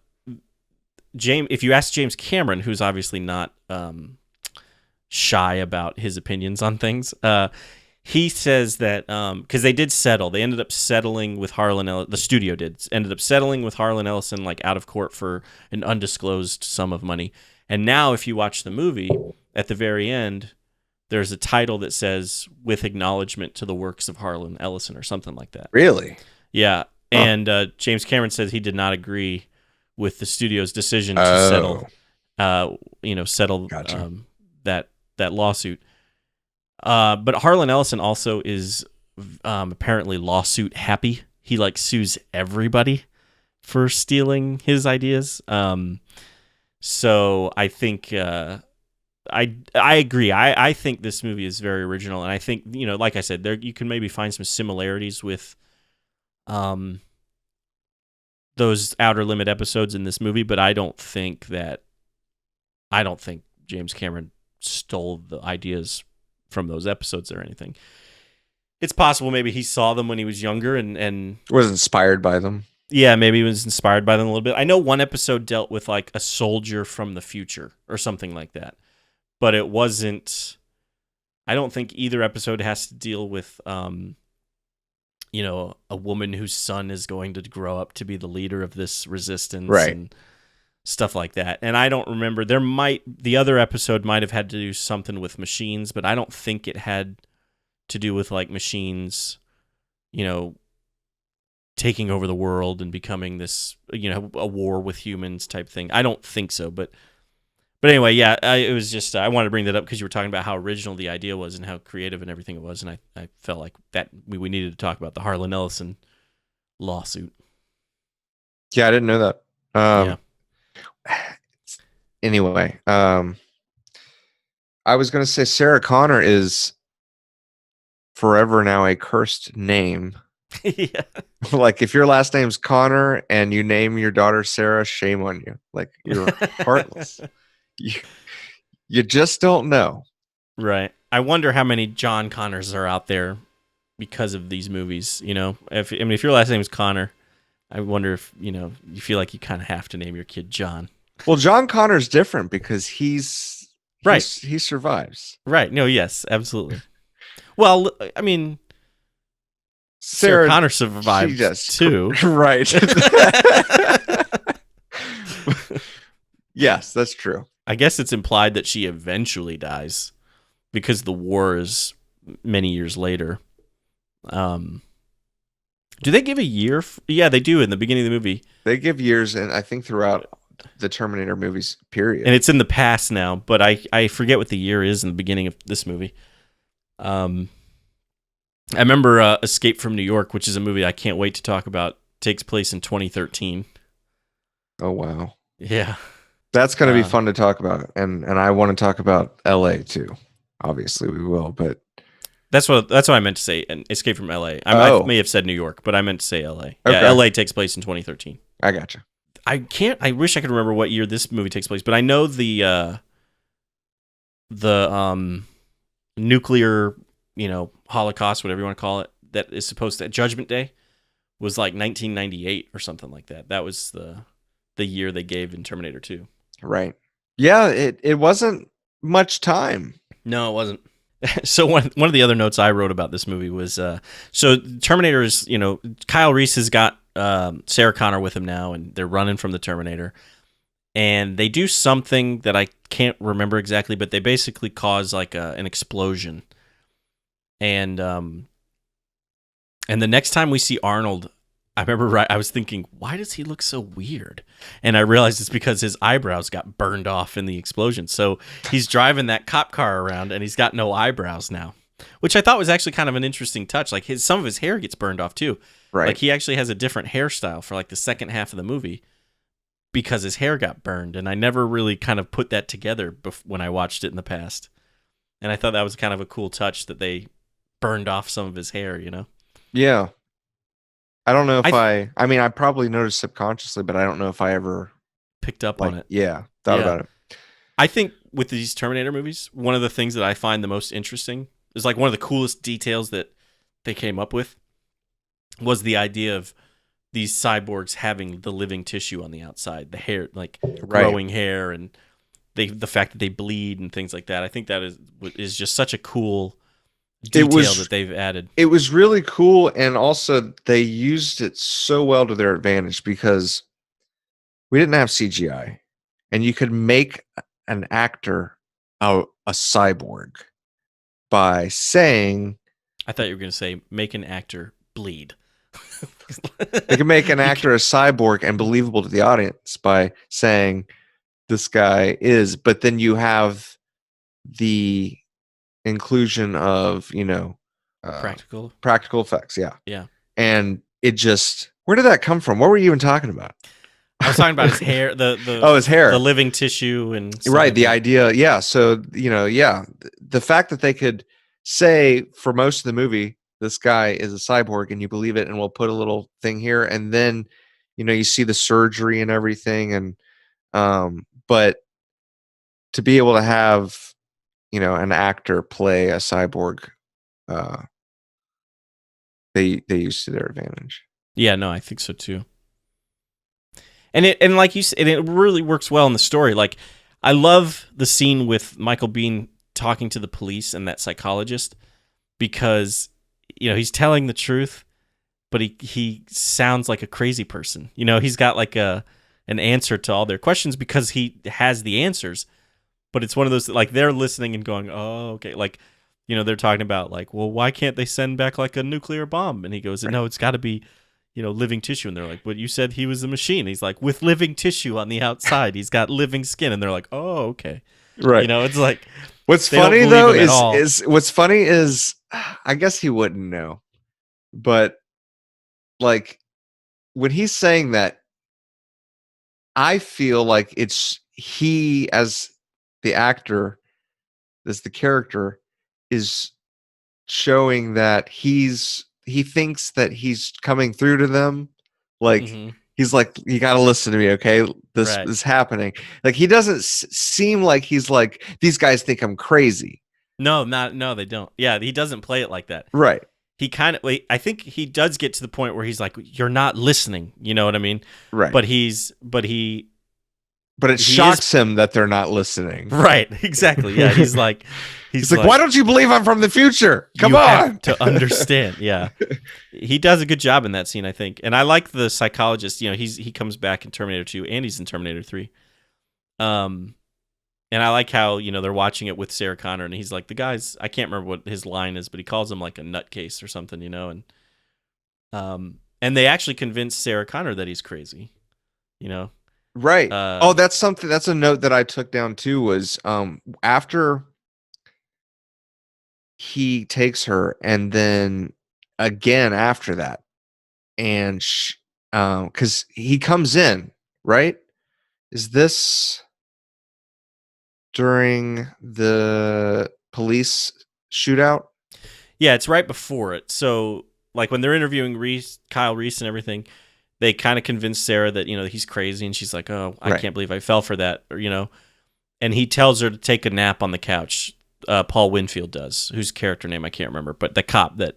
if you ask James Cameron, who's obviously not shy about his opinions on things, he says that because they did settle, they ended up settling with the studio ended up settling with Harlan Ellison, like out of court for an undisclosed sum of money. And now if you watch the movie, at the very end, there's a title that says, "With acknowledgement to the works of Harlan Ellison," or something like that. Really? Yeah. And James Cameron says he did not agree with the studio's decision to settle Gotcha. that lawsuit. But Harlan Ellison also is apparently lawsuit happy. He like sues everybody for stealing his ideas. So I think I agree. I think this movie is very original, and I think like I said, you can maybe find some similarities with those Outer Limit episodes in this movie, but I don't think James Cameron stole the ideas from those episodes or anything. It's possible maybe he saw them when he was younger and was inspired by them. Yeah, maybe it was inspired by them a little bit. I know one episode dealt with like a soldier from the future or something like that, but it wasn't. I don't think either episode has to deal with, a woman whose son is going to grow up to be the leader of this resistance Right. and stuff like that. And I don't remember. The other episode might have had to do something with machines, but I don't think it had to do with like machines, you know, taking over the world and becoming this, a war with humans type thing. I don't think so, but anyway, yeah, it was just I wanted to bring that up because you were talking about how original the idea was and how creative and everything it was, and I felt like that we needed to talk about the Harlan Ellison lawsuit. Yeah, I didn't know that. Yeah. Anyway, I was going to say Sarah Connor is forever now a cursed name. Yeah. Like if your last name's Connor and you name your daughter Sarah, shame on you. Like you're heartless. You just don't know. Right. I wonder how many John Connors are out there because of these movies. If your last name is Connor, I wonder if you feel like you kind of have to name your kid John. Well, John Connor's different because Right. he survives. Right. No. Yes. Absolutely. Well, I mean, Sarah Connor survived too. Right. Yes, that's true. I guess it's implied that she eventually dies because the war is many years later. Do they give a year? Yeah, they do in the beginning of the movie. They give years, and I think throughout the Terminator movies, period. And it's in the past now, but I forget what the year is in the beginning of this movie. I remember Escape from New York, which is a movie I can't wait to talk about. Takes place in 2013. Oh, wow. Yeah. That's going to be fun to talk about. And I want to talk about LA too. Obviously we will, but that's what I meant to say. And Escape from LA. I may have said New York, but I meant to say LA. Okay. Yeah, LA takes place in 2013. I gotcha. I wish I could remember what year this movie takes place, but I know the nuclear, Holocaust, whatever you want to call it, that is supposed to Judgment Day was like 1998 or something like that. That was the year they gave in Terminator 2. Right. Yeah, it wasn't much time. No, it wasn't. So one of the other notes I wrote about this movie was so Terminator is, Kyle Reese has got Sarah Connor with him now, and they're running from the Terminator. And they do something that I can't remember exactly, but they basically cause like an explosion. And the next time we see Arnold, I remember I was thinking, why does he look so weird? And I realized it's because his eyebrows got burned off in the explosion. So he's driving that cop car around and he's got no eyebrows now, which I thought was actually kind of an interesting touch. Like some of his hair gets burned off too. Right. Like he actually has a different hairstyle for like the second half of the movie because his hair got burned. And I never really kind of put that together when I watched it in the past. And I thought that was kind of a cool touch that they burned off some of his hair, Yeah. I don't know if I mean, I probably noticed subconsciously, but I don't know if I ever picked up on it. Yeah, thought about it. I think with these Terminator movies, one of the things that I find the most interesting is like one of the coolest details that they came up with was the idea of these cyborgs having the living tissue on the outside, the hair, like growing hair, and the fact that they bleed and things like that. I think that is just such a cool detail that they've added. It was really cool, and also they used it so well to their advantage because we didn't have CGI, and you could make an actor a cyborg by saying, I thought you were going to say make an actor bleed. They can make an actor a cyborg and believable to the audience by saying this guy is, but then you have the inclusion of practical effects. Yeah. And it just, where did that come from? What were you even talking about? I was talking about his hair, his hair, the living tissue, and right. The idea, yeah. So the fact that they could say for most of the movie this guy is a cyborg and you believe it, and we'll put a little thing here, and then you see the surgery and everything, and but to be able to have an actor play a cyborg, they used to their advantage. Yeah, no, I think so too. And like you said, it really works well in the story. Like, I love the scene with Michael Biehn talking to the police and that psychologist because he's telling the truth, but he sounds like a crazy person. He's got like an answer to all their questions because he has the answers. But it's one of those like they're listening and going, "Oh, okay." Like, they're talking about like, "Well, why can't they send back like a nuclear bomb?" And he goes, "No, it's got to be, living tissue." And they're like, "But you said he was a machine." He's like, "With living tissue on the outside, he's got living skin." And they're like, "Oh, okay." Right. It's like What's they don't funny believe though him at all. is what's funny is I guess he wouldn't know, but like when he's saying that, I feel like it's he as the actor, as the character, is showing that he thinks that he's coming through to them. Like Mhm. he's like, you got to listen to me, okay? This Right. is happening. Like he doesn't seem like he's like these guys think I'm crazy. No, they don't. Yeah, he doesn't play it like that. Right. He kind of, I think he does get to the point where he's like, "You're not listening." You know what I mean? Right. But But it he is shocks him that they're not listening. right. Exactly. Yeah. He's like, why don't you believe I'm from the future? Come you on. have to understand. Yeah. He does a good job in that scene, I think. And I like the psychologist. He comes back in Terminator 2 and he's in Terminator 3. And I like how, they're watching it with Sarah Connor and he's like, the guy's, I can't remember what his line is, but he calls him like a nutcase or something, and they actually convince Sarah Connor that he's crazy, Right. That's a note that I took down too, was after he takes her and then again after that, and because he comes in, right? Is this during the police shootout? Yeah, it's right before it. So, like when they're interviewing Kyle Reese and everything, they kind of convince Sarah that he's crazy, and she's like, "Oh, I Right. can't believe I fell for that," or. And he tells her to take a nap on the couch. Paul Winfield does, whose character name I can't remember, but the cop that,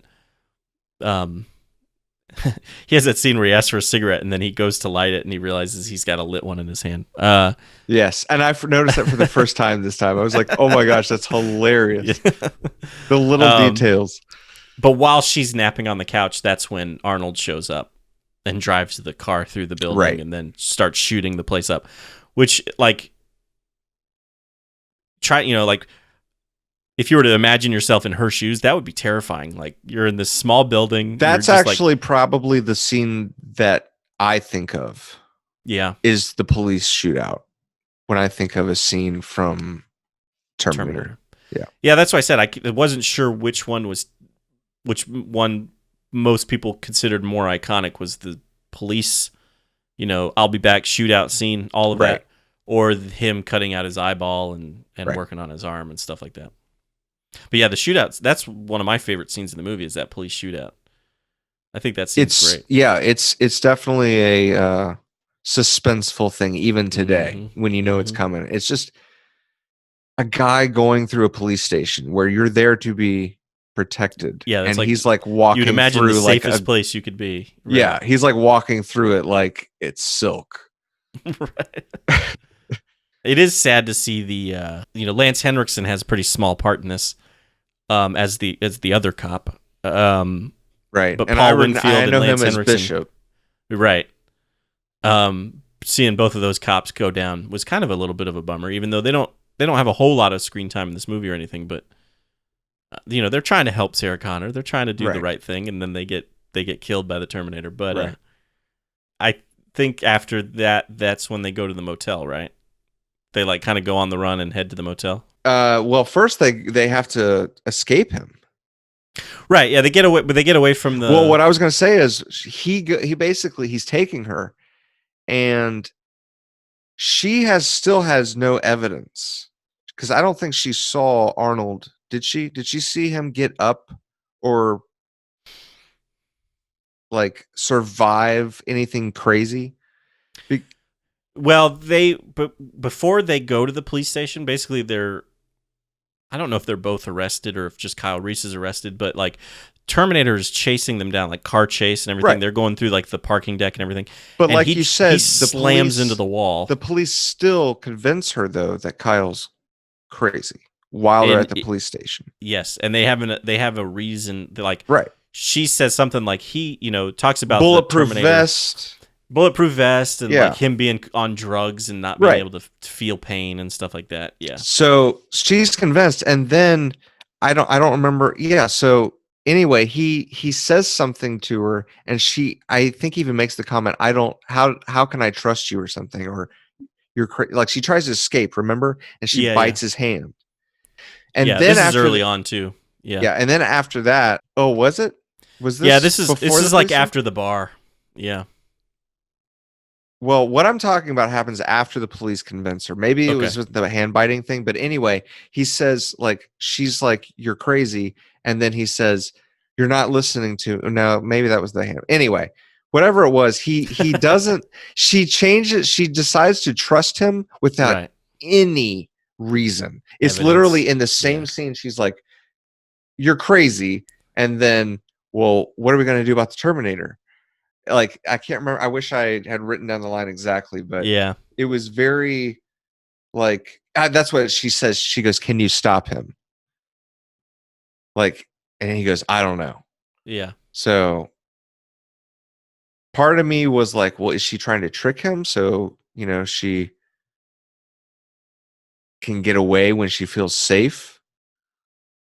he has that scene where he asks for a cigarette, and then he goes to light it, and he realizes he's got a lit one in his hand. Yes, and I noticed that for the first time this time. I was like, "Oh my gosh, that's hilarious!" The little details. But while she's napping on the couch, that's when Arnold shows up and drives the car through the building, Right. and then starts shooting the place up. Which, like, like, if you were to imagine yourself in her shoes, that would be terrifying. Like, you're in this small building. That's just actually probably the scene that I think of. Yeah. Is the police shootout when I think of a scene from Terminator. Yeah. Yeah, that's why I said I wasn't sure which one most people considered more iconic was the police, I'll be back shootout scene, all of that, or him cutting out his eyeball and working on his arm and stuff like that. But yeah, the shootouts, that's one of my favorite scenes in the movie, is that police shootout. I think that scene's great. Yeah, it's definitely a suspenseful thing even today when it's coming. It's just a guy going through a police station where you're there to be protected. Yeah, and like, he's like walking you'd imagine through the like safest place you could be. Right. Yeah, he's like walking through it like it's silk. Right. It is sad to see the Lance Henriksen has a pretty small part in this, as the other cop. Right. But and Paul Winfield I know and Lance him as Henriksen, Bishop. Right. Seeing both of those cops go down was kind of a little bit of a bummer, even though they don't have a whole lot of screen time in this movie or anything, but they're trying to help Sarah Connor. They're trying to do the right thing, and then they get killed by the Terminator. But I think after that, that's when they go to the motel, right? They like kind of go on the run and head to the motel. Well, first they have to escape him. Right. Yeah, they get away, but they get away from the. Well, what I was going to say is he basically he's taking her, and she still has no evidence, because I don't think she saw Arnold. Did she? Did she see him get up or like survive anything crazy? Well, before they go to the police station, basically I don't know if they're both arrested or if just Kyle Reese is arrested, but like Terminator is chasing them down, like car chase and everything. Right. They're going through like the parking deck and everything. But And like he, you said, he slams into the wall. The police still convince her though that Kyle's crazy while they're And at the police station. yes, and they have a reason. Like Right. she says something like he, talks about Bulletproof the Terminator, vest, and yeah, like him being on drugs and not being right, able to feel pain and stuff like that. Yeah. so she's convinced, and then I don't remember. Yeah, so anyway, he says something to her, and she, I think, even makes the comment, I don't, how can I trust you, or something, or you're like, she tries to escape, remember, and she Yeah, bites his hand. And yeah. then This is after early on too. Yeah. yeah, and then after that, oh, was it? Was this Yeah, this before the is like police? after the bar. Yeah. Well, what I'm talking about happens after the police convince her. Maybe it Okay. was with the hand biting thing, but anyway, he says, like, she's like, you're crazy, and then he says, you're not listening to. No, maybe that was the hand. Anyway, whatever it was, he doesn't. She changes. She decides to trust him without Right. any reason. It's Evidence. literally in the same Yeah. scene. She's like, you're crazy, and then, well, what are we going to do about the Terminator? Like, I can't remember. I wish I had written down the line exactly, but Yeah. it was very like, that's what she says. She goes, can you stop him? Like, and he goes, I don't know. Yeah. So part of me was like, well, is she trying to trick him? So, she can get away when she feels safe.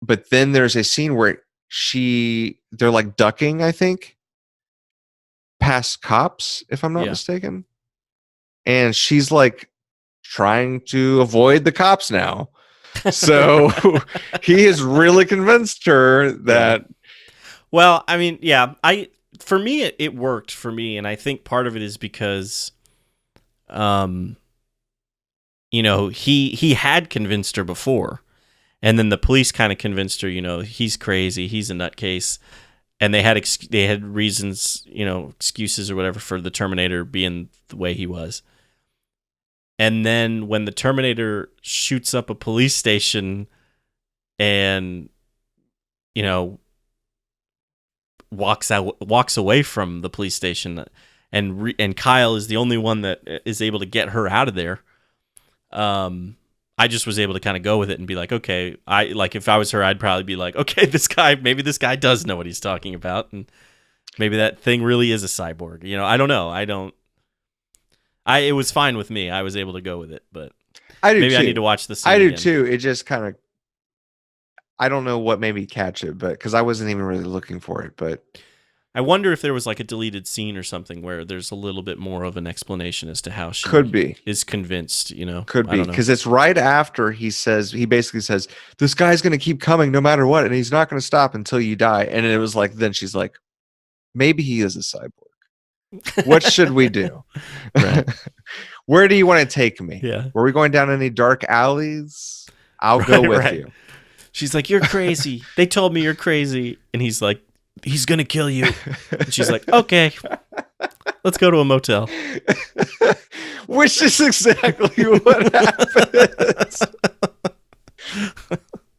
But then there's a scene where they're like ducking, I think, past cops, if I'm not Yeah. mistaken. And she's like trying to avoid the cops now. So he has really convinced her that. Well, I mean, yeah, for me it worked for me, and I think part of it is because he had convinced her before, and then the police kind of convinced her, he's crazy, he's a nutcase, and they had reasons, excuses or whatever for the Terminator being the way he was. And then when the Terminator shoots up a police station and walks away from the police station, and Kyle is the only one that is able to get her out of there, I just was able to kind of go with it and be like, okay, if I was her, I'd probably be like, okay, maybe this guy does know what he's talking about, and maybe that thing really is a cyborg. I don't know. It was fine with me. I was able to go with it, but I do maybe too. I need to watch the scene I do again. too. It just kind of, I don't know what made me catch it, but because I wasn't even really looking for it, but I wonder if there was like a deleted scene or something where there's a little bit more of an explanation as to how she could be is convinced, Could be, because it's right after he basically says, this guy's going to keep coming no matter what, and he's not going to stop until you die. And it was like, then she's like, maybe he is a cyborg. What should we do? Right. Where do you want to take me? Yeah. Were we going down any dark alleys? I'll go with you. She's like, you're crazy. They told me you're crazy. And he's like, he's going to kill you. And she's like, okay, let's go to a motel. Which is exactly what happens.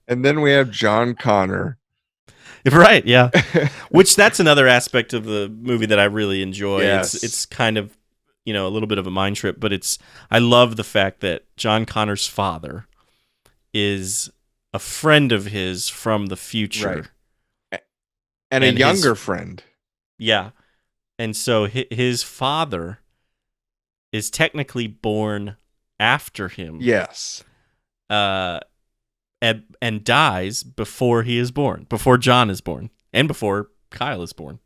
And then we have John Connor. Right, yeah. Which that's another aspect of the movie that I really enjoy. Yes. It's kind of, a little bit of a mind trip, but I love the fact that John Connor's father is a friend of his from the future. Right. And a younger friend. Yeah. And so his father is technically born after him. Yes. And dies before he is born, before John is born, and before Kyle is born.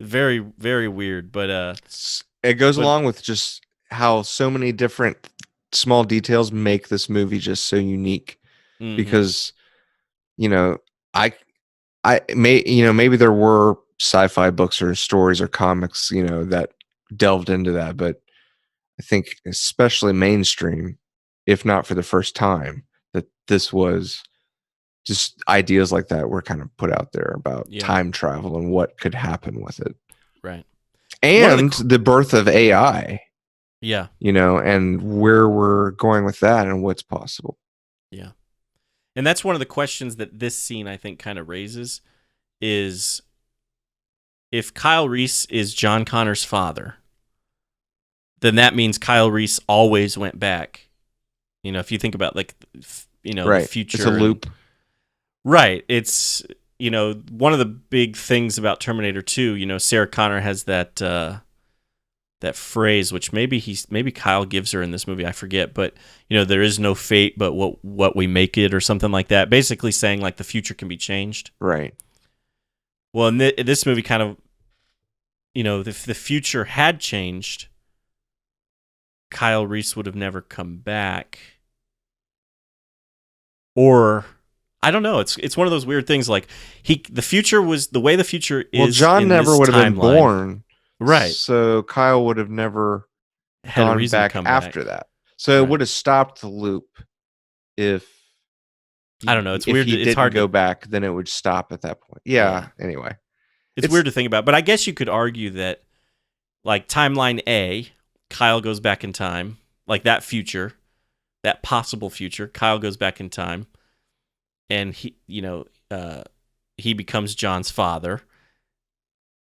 Very, very weird, but it goes along with just how so many different small details make this movie just so unique. Mm-hmm. Because, maybe there were sci-fi books or stories or comics, that delved into that, but I think especially mainstream, if not for the first time, that this was just ideas like that were kind of put out there about time travel and what could happen with it. Right. And the birth of AI. Yeah. And where we're going with that and what's possible. Yeah. And that's one of the questions that this scene, I think, kind of raises is, if Kyle Reese is John Connor's father, then that means Kyle Reese always went back. If you think about like, the Right. It's a future and loop. right, it's one of the big things about Terminator 2. Sarah Connor has that phrase, which maybe Kyle gives her in this movie. I forget, but there is no fate, but what we make it, or something like that. Basically saying like the future can be changed. Right. Well, in this movie, kind of, if the future had changed, Kyle Reese would have never come back. Or I don't know. It's one of those weird things. Like the future was the way the future Well, is John in never this would have been timeline. born. Right. So Kyle would have never Had a gone reason to back come after back. that. So it Right. would have stopped the loop if I don't know. It's if weird. he It's didn't hard go to. back, then it would stop at that point. Yeah. Anyway, It's it's weird to think about, but I guess you could argue that, like, timeline A, Kyle goes back in time, like that future, that possible future. Kyle goes back in time, and he becomes John's father.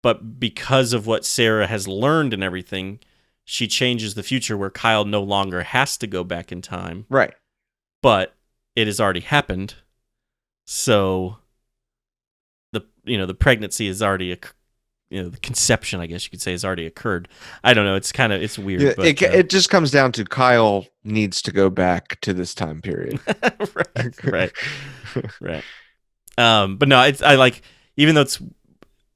But because of what Sarah has learned and everything, she changes the future where Kyle no longer has to go back in time, right. but it has already happened. So the pregnancy is already the conception, I guess you could say, has already occurred. I don't know. It's weird, Yeah, but it just comes down to Kyle needs to go back to this time period. right. Right. But no, I like, even though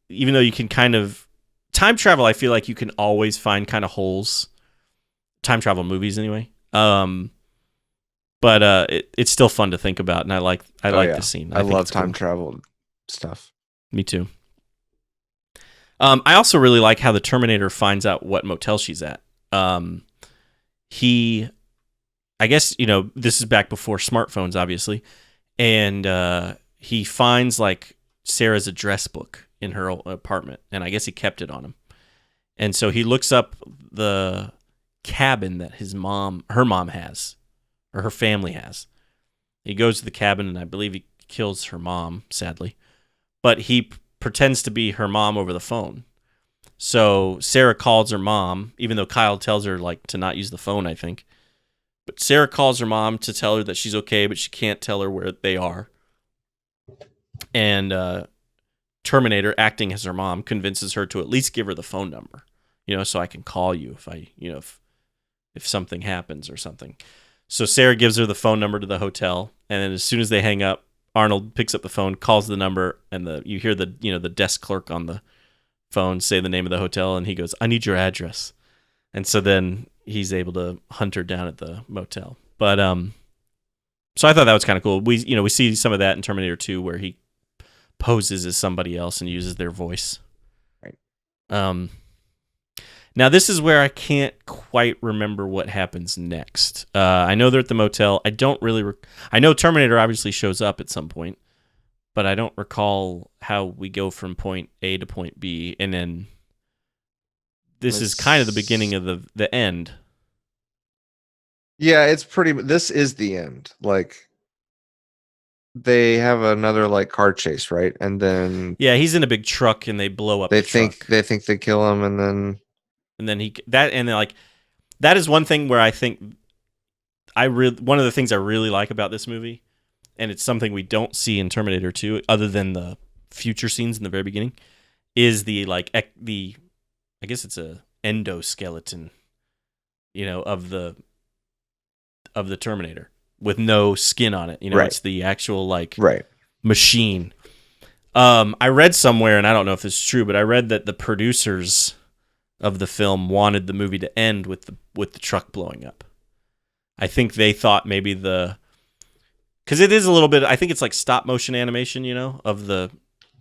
you can kind of time travel. I feel like you can always find kind of holes. Time travel movies, anyway. But it's still fun to think about, and I like Yeah. the scene. I think love it's time cool. travel stuff. Me too. I also really like how the Terminator finds out what motel she's at. I guess, this is back before smartphones, obviously, and he finds like Sarah's address book in her apartment, and I guess he kept it on him. And so he looks up the cabin that her mom has, or her family has. He goes to the cabin, and I believe he kills her mom, sadly, but he pretends to be her mom over the phone. So Sarah calls her mom, even though Kyle tells her like to not use the phone, I think. But Sarah calls her mom to tell her that she's okay, but she can't tell her where they are. And Terminator, acting as her mom, convinces her to at least give her the phone number, so I can call you if something happens or something. So Sarah gives her the phone number to the hotel, and then as soon as they hang up, Arnold picks up the phone, calls the number, and you hear the desk clerk on the phone say the name of the hotel, and he goes, "I need your address." And so then he's able to hunt her down at the motel. But so I thought that was kind of cool. We see some of that in Terminator 2, where he poses as somebody else and uses their voice. Right. Now this is where I can't quite remember what happens next. I know they're at the motel. I don't really. I know Terminator obviously shows up at some point, but I don't recall how we go from point A to point B, and then this is kind of the beginning of the end. Yeah, this is the end. Like, they have another like car chase, right? And then Yeah, he's in a big truck, and they blow up they the truck. think they kill him, and then that is one thing where I think one of the things I really like about this movie, and it's something we don't see in Terminator 2, other than the future scenes in the very beginning, is the I guess it's a endoskeleton, of the Terminator with no skin on it. Right. It's the actual right. machine. I read somewhere, and I don't know if this is true, but I read that the producers of the film wanted the movie to end with the truck blowing up. I think they thought maybe because it is a little bit. I think it's like stop motion animation, of the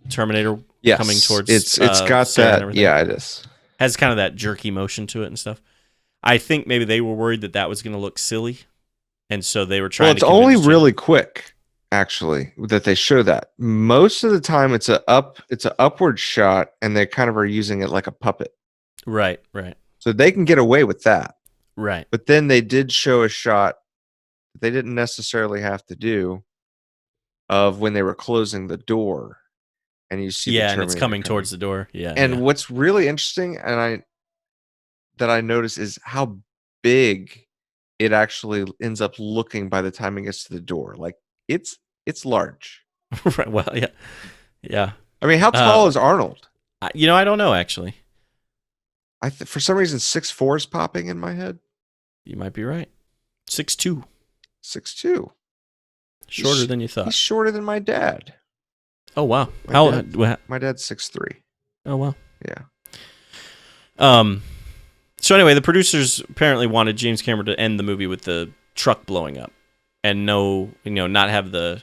Terminator coming towards. It's got Sarah that. Yeah, it is. Has kind of that jerky motion to it and stuff. I think maybe they were worried that was going to look silly, and so they were trying. Well, it's only really quick, actually, that they show that. Most of the time, it's an upward shot, and they kind of are using it like a puppet. Right. So they can get away with that. Right. But then they did show a shot that they didn't necessarily have to do of when they were closing the door. and you see the Yeah, and it's Terminator coming coming. towards the door. Yeah, And yeah. what's really interesting, that I noticed is how big it actually ends up looking by the time it gets to the door. Like it's large. Right. Well, yeah, yeah. I mean, how tall is Arnold? I don't know actually. For some reason 6'4" is popping in my head. You might be right. 6'2", 6'2". shorter than you He's thought. shorter than my dad. Oh wow. My dad's 6'3". Oh wow. Yeah. So anyway, the producers apparently wanted James Cameron to end the movie with the truck blowing up, and not have the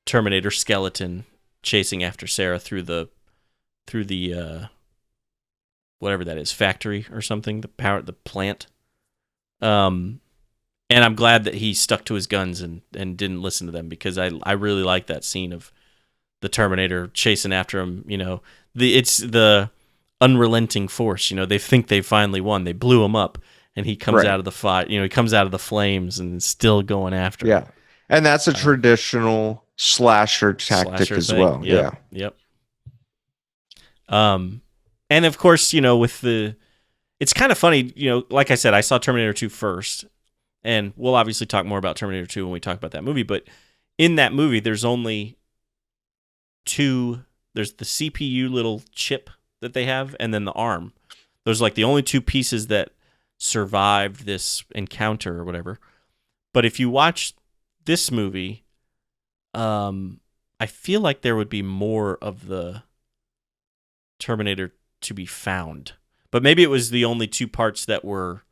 Terminator skeleton chasing after Sarah through the whatever that is, factory or something, the plant. And I'm glad that he stuck to his guns and didn't listen to them, because I really like that scene of the Terminator chasing after him. It's the unrelenting force. They think they finally won. They blew him up, and he comes out of the fight. He comes out of the flames and still going after him. Yeah. And that's a traditional slasher tactic as thing. well. Yep, yeah. Yep. And of course, it's kind of funny, like I said, I saw Terminator 2 first, and we'll obviously talk more about Terminator 2 when we talk about that movie, but in that movie, there's only there's the CPU little chip that they have, and then the arm. Those are like the only two pieces that survived this encounter or whatever. But if you watch this movie, I feel like there would be more of the Terminator to be found. But maybe it was the only two parts that were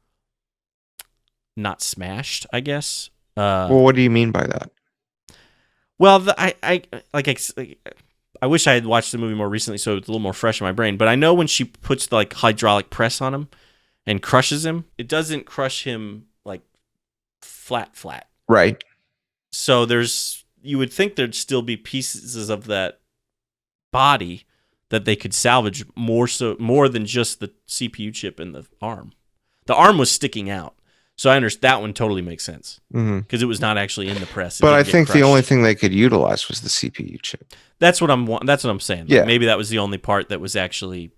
not smashed, I guess. Well, what do you mean by that? Well, I wish I had watched the movie more recently, so it's a little more fresh in my brain. But I know when she puts the hydraulic press on him and crushes him, it doesn't crush him flat. Right. So you would think there'd still be pieces of that body that they could salvage more than just the CPU chip and the arm. The arm was sticking out, so I understand that one totally makes sense, because it was not actually in the press. But I think the only thing they could utilize was the CPU chip. That's what I'm saying. Yeah. Maybe that was the only part that was actually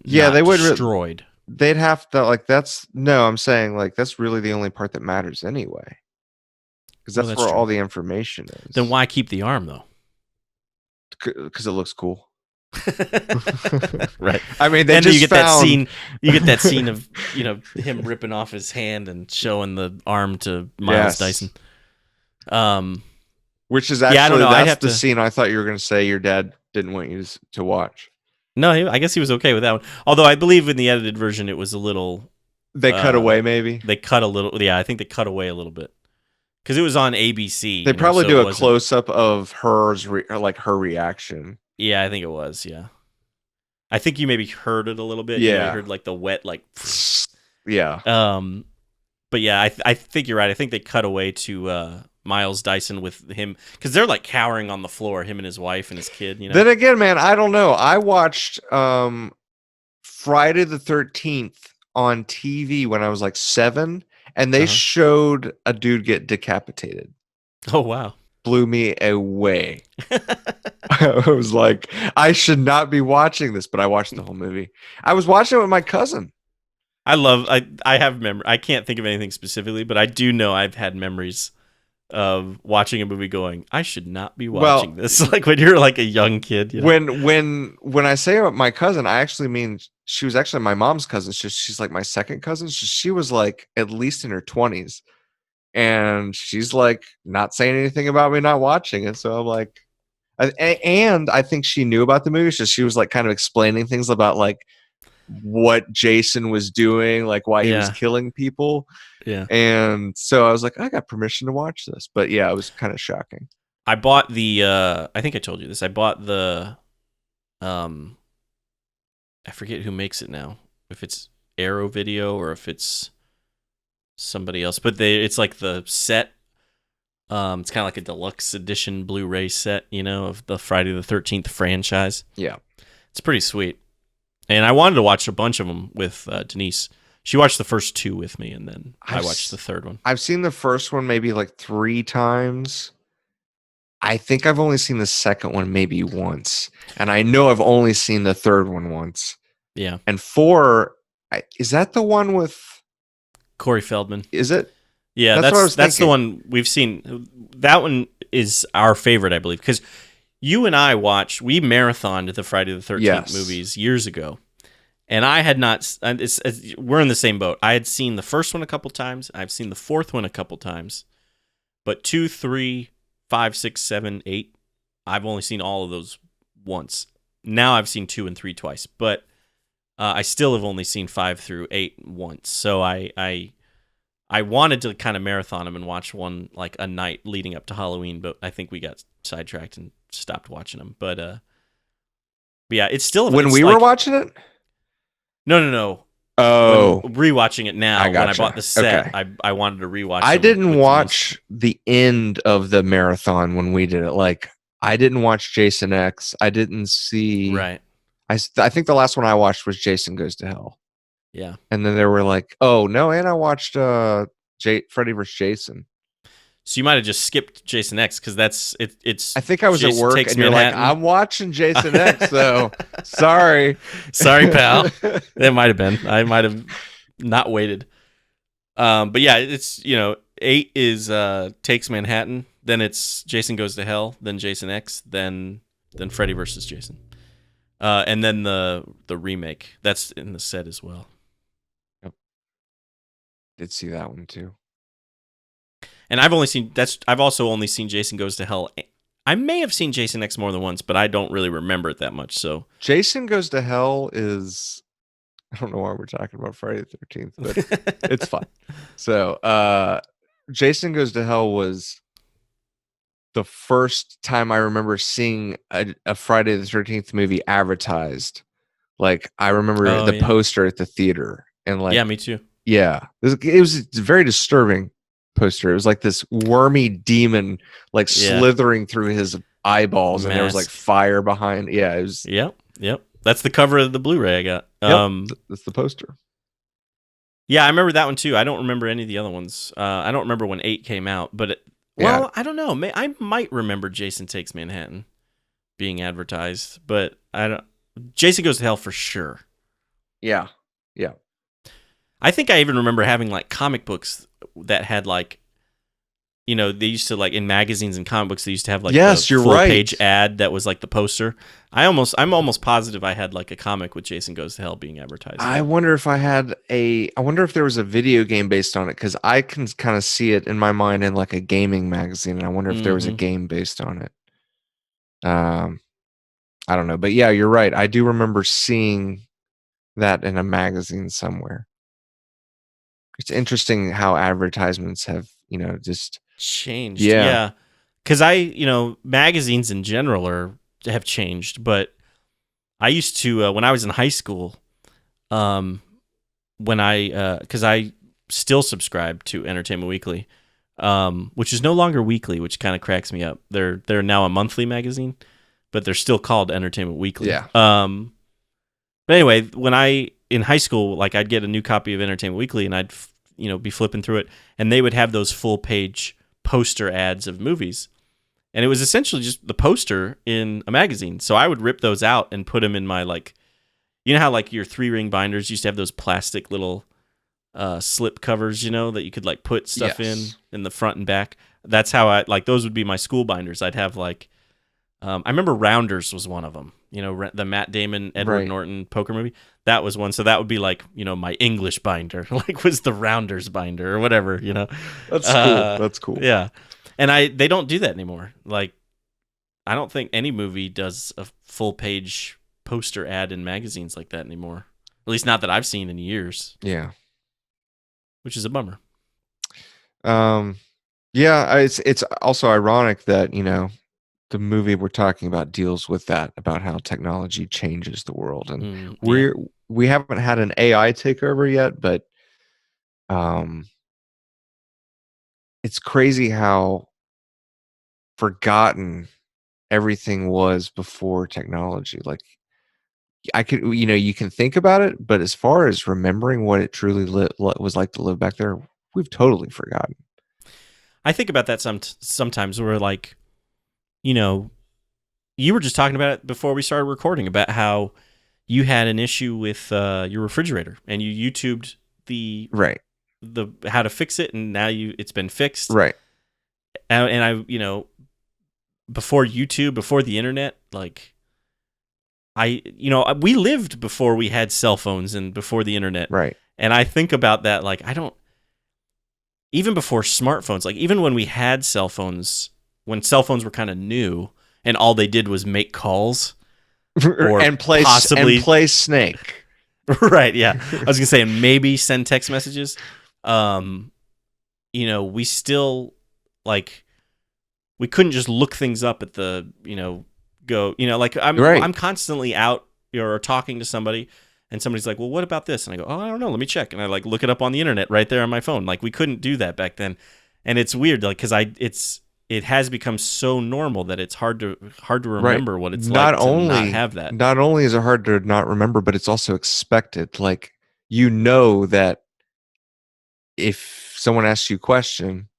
they would destroyed. They'd have to I'm saying that's really the only part that matters anyway, because that's where all the information is. Then why keep the arm though? Because it looks cool. Right. I mean, you get that scene of him ripping off his hand and showing the arm to Miles Dyson. Which is actually, I don't know. That's the scene I thought you were going to say your dad didn't want you to watch. No, I guess he was okay with that one. Although I believe in the edited version it was a little. They cut away, maybe. They cut a little. Yeah, I think they cut away a little bit because it was on ABC. They probably do a close up of her reaction. Yeah, I think it was. Yeah, I think you maybe heard it a little bit. Yeah, you heard the wet Yeah. But yeah, I think you're right. I think they cut away to Miles Dyson with him because they're cowering on the floor, him and his wife and his kid. Then again, man, I don't know. I watched Friday the 13th on TV when I was 7, and they showed a dude get decapitated. Oh wow. Blew me away. I was like, I should not be watching this, but I watched the whole movie. I was watching it with my cousin. I have memory. I can't think of anything specifically, but I do know I've had memories of watching a movie going, I should not be watching this. When you're a young kid. When I say my cousin, I actually mean she was actually my mom's cousin. She's my second cousin. She was at least in her 20s. And she's not saying anything about me not watching it. So I'm and I think she knew about the movie. So she was kind of explaining things about what Jason was doing, why he was killing people. Yeah. And so I was I got permission to watch this. But yeah, it was kind of shocking. I bought the I think I told you this. I bought the I forget who makes it now. If it's Arrow Video or if it's somebody else, but it's the set. It's kind of a deluxe edition Blu-ray set, of the Friday the 13th franchise. Yeah, it's pretty sweet. And I wanted to watch a bunch of them with Denise. She watched the first 2 with me, and then I watched the third one. I've seen the first one maybe 3 times. I think I've only seen the second one maybe once, and I know I've only seen the third one once. Yeah. And 4, is that the one with? Corey Feldman. Is it? Yeah, That's what I was that's the thinking. one we've seen. That one is our favorite, I believe, because you and I we marathoned the Friday the 13th Yes. movies years ago. And I had not. We're in the same boat. I had seen the first one a couple times. I've seen the fourth one a couple times, but 2, 3, 5, 6, 7, 8. I've only seen all of those once. Now I've seen 2 and 3 twice, but I still have only seen 5 through 8 once. So I wanted to kind of marathon them and watch one like a night leading up to Halloween, but I think we got sidetracked and stopped watching them. But yeah, it's still When we were watching it. No. Oh, when rewatching it now. I gotcha. When I bought the set, Okay. I wanted to rewatch. I them didn't with watch the end of the marathon when we did it. Like, I didn't watch Jason X. I didn't see. Right. I think the last one I watched was Jason Goes to Hell. Yeah. And then they were like, oh no, and I watched Freddy vs. Jason. So you might have just skipped Jason X because it's. I think I was Jason at work, Takes and you're Manhattan. like, I'm watching Jason X, so sorry. Sorry, pal. That might have been. I might have not waited. But yeah, it's 8 is Takes Manhattan, then it's Jason Goes to Hell, then Jason X, then Freddy versus Jason, and then the remake that's in the set as well. Yep. Did see that one too. And I've also only seen Jason Goes to Hell. I may have seen Jason X more than once, but I don't really remember it that much. So Jason Goes to Hell is, I don't know why we're talking about Friday the 13th, but it's fun. So Jason Goes to Hell was the first time I remember seeing a Friday the 13th movie advertised. Like, I remember the poster at the theater, and like, yeah, me too. Yeah, it was a very disturbing poster. It was like this wormy demon, like slithering through his eyeballs, and there was like fire behind. Yeah, it was. Yep. That's the cover of the Blu-ray I got. That's the poster. Yeah, I remember that one too. I don't remember any of the other ones. I don't remember when 8 came out, but I don't know. I might remember Jason Takes Manhattan being advertised, but I don't. Jason Goes to Hell for sure. Yeah. I think I even remember having like comic books that had like, they used to like in magazines and comic books they used to have like the full page ad that was like the poster. I'm almost positive I had like a comic with Jason Goes to Hell being advertised. I wonder if there was a video game based on it, because I can kind of see it in my mind in like a gaming magazine, and I wonder if there was a game based on it. I don't know, but yeah, you're right. I do remember seeing that in a magazine somewhere. It's interesting how advertisements have, just changed. Yeah. Because magazines in general have changed, but I used to, when I was in high school, because I still subscribe to Entertainment Weekly, which is no longer weekly, which kind of cracks me up. They're now a monthly magazine, but they're still called Entertainment Weekly. Yeah. But anyway, when in high school, like I'd get a new copy of Entertainment Weekly and I'd be flipping through it, and they would have those full page poster ads of movies, and it was essentially just the poster in a magazine. So I would rip those out and put them in my, like, how like your 3-ring binders used to have those plastic little slip covers, that you could like put stuff in the front and back. That's how I like those would be my school binders. I'd have like I remember Rounders was one of them. The Matt Damon, Edward Norton poker movie. That was one. So that would be like, my English binder, like was the Rounders binder or whatever, That's cool. That's cool. Yeah. And they don't do that anymore. Like, I don't think any movie does a full page poster ad in magazines like that anymore. At least not that I've seen in years. Yeah. Which is a bummer. Yeah, it's also ironic that, the movie we're talking about deals with that, about how technology changes the world, and we haven't had an AI take over yet, but it's crazy how forgotten everything was before technology. Like, I could, you can think about it, but as far as remembering what it truly was like to live back there, we've totally forgotten. I think about that sometimes where like, you know, you were just talking about it before we started recording about how you had an issue with your refrigerator and you YouTubed the Right. how to fix it, and now it's been fixed. Right. And I, before YouTube, before the internet, like we lived before we had cell phones and before the internet. Right. And I think about that, like, I don't, even before smartphones, like, even when we had cell phones, when cell phones were kind of new and all they did was make calls or and possibly, play Snake. right. Yeah. I was going to say, and maybe send text messages. We still, like, we couldn't just look things up at the, like Right. I'm constantly out or talking to somebody and somebody's like, well, what about this? And I go, oh, I don't know. Let me check. And I like look it up on the internet right there on my phone. Like we couldn't do that back then. And it's weird, like, cause it has become so normal that it's hard to remember what it's like to not have that. Not only is it hard to not remember, but it's also expected. Like, that if someone asks you a question,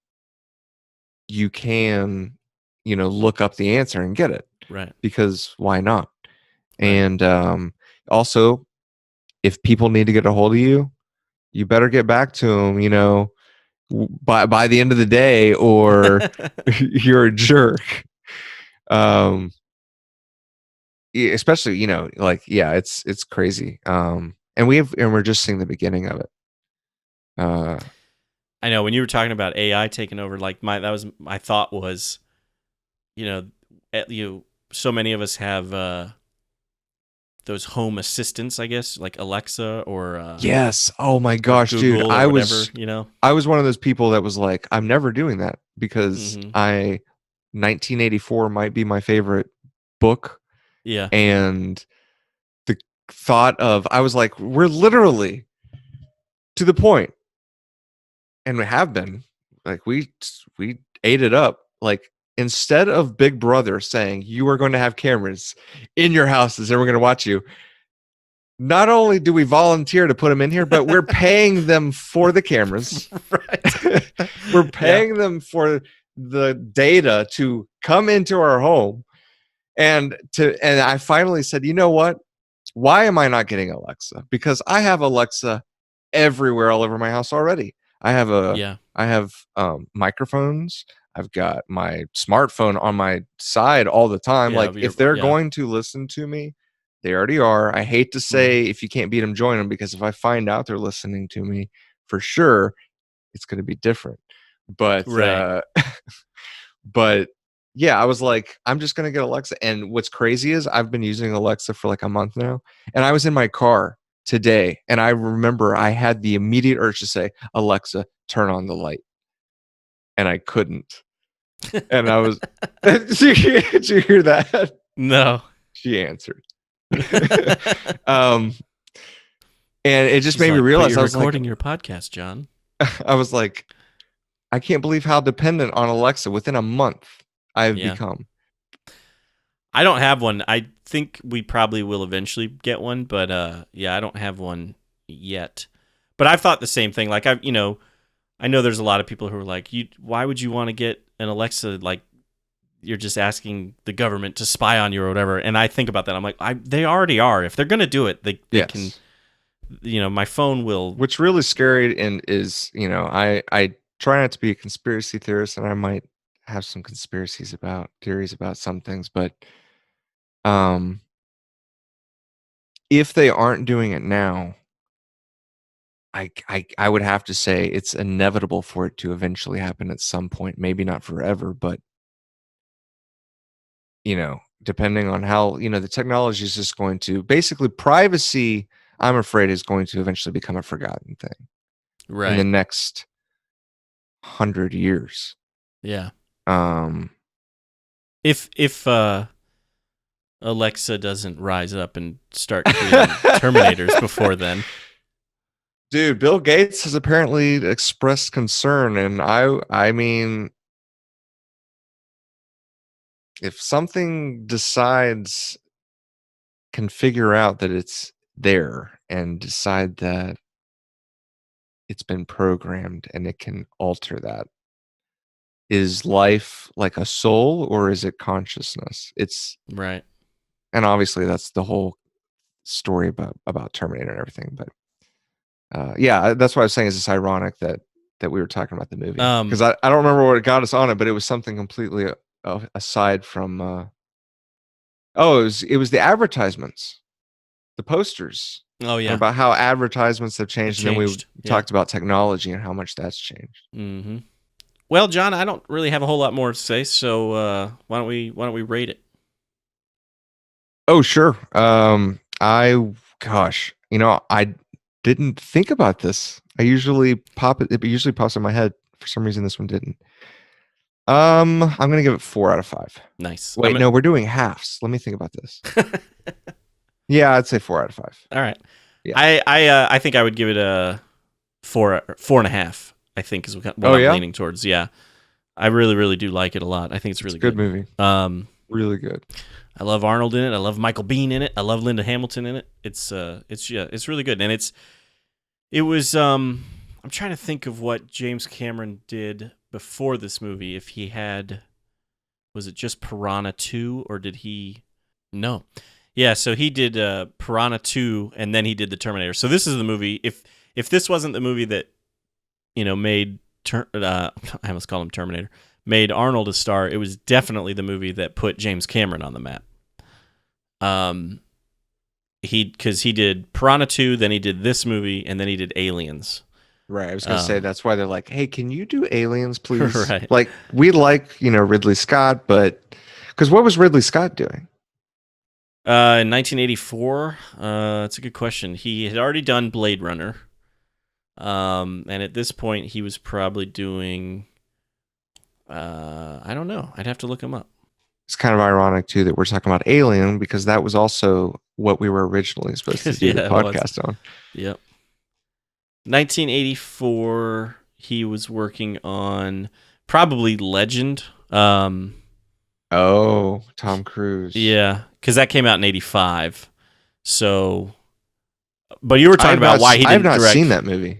you can, look up the answer and get it, Right. because why not? Right. And also, if people need to get a hold of you, you better get back to them, by the end of the day, or you're a jerk. Especially, like, yeah, it's crazy. And we're just seeing the beginning of it. I know when you were talking about AI taking over, like my thought was, you know, so many of us have those home assistants, I guess, like Alexa or Yes. Oh my or gosh, dude. Google or whatever, I was one of those people that was like, I'm never doing that, because Mm-hmm. 1984 might be my favorite book. Yeah. And the thought of, I was like, we're literally to the point, and we have been, like, we ate it up. Like, instead of Big Brother saying you are going to have cameras in your houses and we're going to watch you, not only do we volunteer to put them in here, but we're paying them for the cameras. Right. We're paying them for the data to come into our home. And I finally said, you know what? Why am I not getting Alexa? Because I have Alexa everywhere, all over my house already. I Yeah. have microphones. I've got my smartphone on my side all the time. Yeah. Like, if they're going to listen to me, they already are. I hate to say, if you can't beat them, join them, because if I find out they're listening to me, for sure, it's going to be different. But Right. but yeah, I was like, I'm just gonna get Alexa. And what's crazy is, I've been using Alexa for like a month now, and I was in my car today, and I remember I had the immediate urge to say, Alexa, turn on the light, and I couldn't. And I was, did you hear that? No. She answered. um, and it just She's made me like, but realize, you're I was like, recording your podcast, John. I was like, I can't believe how dependent on Alexa within a month I've Yeah. become. I don't have one. I think we probably will eventually get one, but yeah, I don't have one yet. But I've thought the same thing. Like I know there's a lot of people who are like, why would you want to get an Alexa? Like, you're just asking the government to spy on you or whatever. And I think about that. I'm like, they already are. If they're gonna do it, they can. Yes. My phone will. What's really scary and is, I try not to be a conspiracy theorist, and I might have some theories about some things, but um if they aren't doing it now, I would have to say it's inevitable for it to eventually happen at some point. Maybe not forever, but depending on how, the technology is just going to, basically, privacy, I'm afraid, is going to eventually become a forgotten thing in the Right. next 100 years. Yeah. Um If Alexa doesn't rise up and start creating Terminators before then. Dude, Bill Gates has apparently expressed concern, and I mean, if something can figure out that it's there and decide that it's been programmed and it can alter that, is life like a soul or is it consciousness? Right. And obviously that's the whole story about Terminator and everything. But yeah, that's why I was saying is it's ironic that we were talking about the movie, because I don't remember what got us on it, but it was something completely aside from. It was the advertisements, the posters. Oh And yeah. about how advertisements have changed, and then we Yeah. talked about technology and how much that's changed. Mm-hmm. Well, John, I don't really have a whole lot more to say, so why don't we rate it? Oh, sure. Gosh, I didn't think about this. I usually it usually pops in my head. For some reason, this one didn't. I'm gonna give it 4 out of 5. Nice. Wait, no, we're doing halves. Let me think about this. Yeah, I'd say 4 out of 5. All right. Yeah. I think I would give it a 4.5. I think is what I'm leaning towards. Yeah, I really, really do like it a lot. I think it's really good movie. Really good. I love Arnold in it. I love Michael Biehn in it. I love Linda Hamilton in it. It's really good. And it was I'm trying to think of what James Cameron did before this movie. If he had, was it just Piranha 2 or did he? No. Yeah, so he did Piranha 2 and then he did the Terminator. So this is the movie. If this wasn't the movie that made I almost called him Terminator, made Arnold a star, it was definitely the movie that put James Cameron on the map. Because he did Piranha 2, then he did this movie, and then he did Aliens. Right. I was gonna say that's why they're like, hey, can you do Aliens, please? Right. Like we like Ridley Scott, but because what was Ridley Scott doing? In 1984, that's a good question. He had already done Blade Runner. And at this point, he was probably doing, I don't know. I'd have to look him up. It's kind of ironic, too, that we're talking about Alien, because that was also what we were originally supposed to do the podcast on. Yep. 1984, he was working on probably Legend. Tom Cruise. Yeah, because that came out in 85. So, but you were talking about why he didn't direct. I have not seen that movie.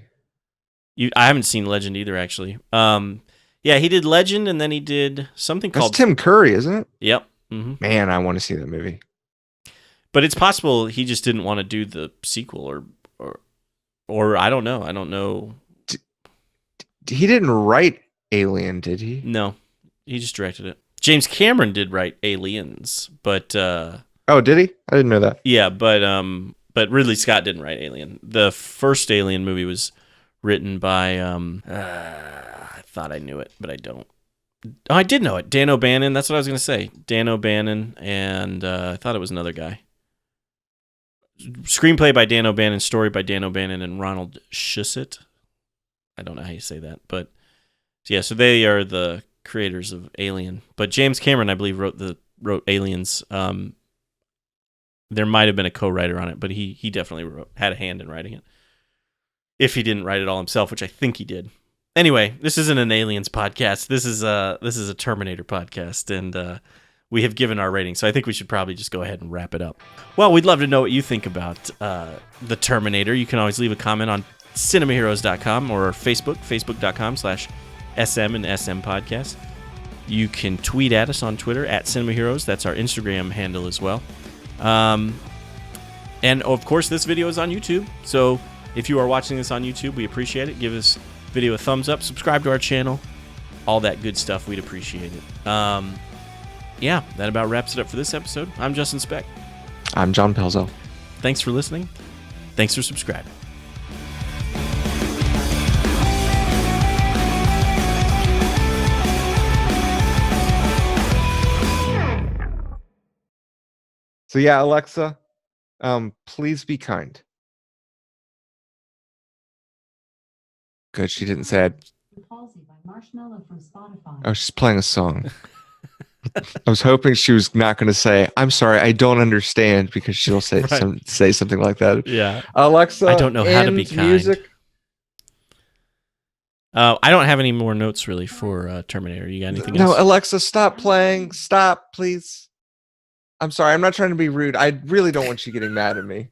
I haven't seen Legend either, actually. Yeah, he did Legend, and then he did something called... That's Tim Curry, isn't it? Yep. Mm-hmm. Man, I want to see that movie. But it's possible he just didn't want to do the sequel, or I don't know. I don't know. He didn't write Alien, did he? No, he just directed it. James Cameron did write Aliens, but... oh, did he? I didn't know that. Yeah, but Ridley Scott didn't write Alien. The first Alien movie was written by... I thought I knew it, but I don't. Oh, I did know it. Dan O'Bannon. That's what I was going to say. Dan O'Bannon, and I thought it was another guy. Screenplay by Dan O'Bannon, story by Dan O'Bannon and Ronald Shusett. I don't know how you say that, but yeah. So they are the creators of Alien. But James Cameron, I believe, wrote Aliens. There might have been a co-writer on it, but he definitely had a hand in writing it. If he didn't write it all himself, which I think he did. Anyway, this isn't an Aliens podcast. This is a Terminator podcast, and we have given our rating. So I think we should probably just go ahead and wrap it up. Well, we'd love to know what you think about the Terminator. You can always leave a comment on cinemaheroes.com or facebook.com/SM and SM podcast. You can tweet at us on Twitter at cinemaheroes. That's our Instagram handle as well. And of course, this video is on YouTube. So if you are watching this on YouTube, we appreciate it. Give us video a thumbs up, subscribe to our channel, all that good stuff. We'd appreciate it. Yeah, that about wraps it up for this episode. I'm Justin Speck. I'm John Pelzo. Thanks for listening. Thanks for subscribing. So yeah, Alexa, please be kind. Good, she didn't say it. Oh, she's playing a song. I was hoping she was not going to say, I'm sorry, I don't understand, because she'll say say something like that. Yeah. Alexa, I don't know how to be kind. Music. I don't have any more notes really for Terminator. You got anything else? No, Alexa, stop playing. Stop, please. I'm sorry, I'm not trying to be rude. I really don't want you getting mad at me.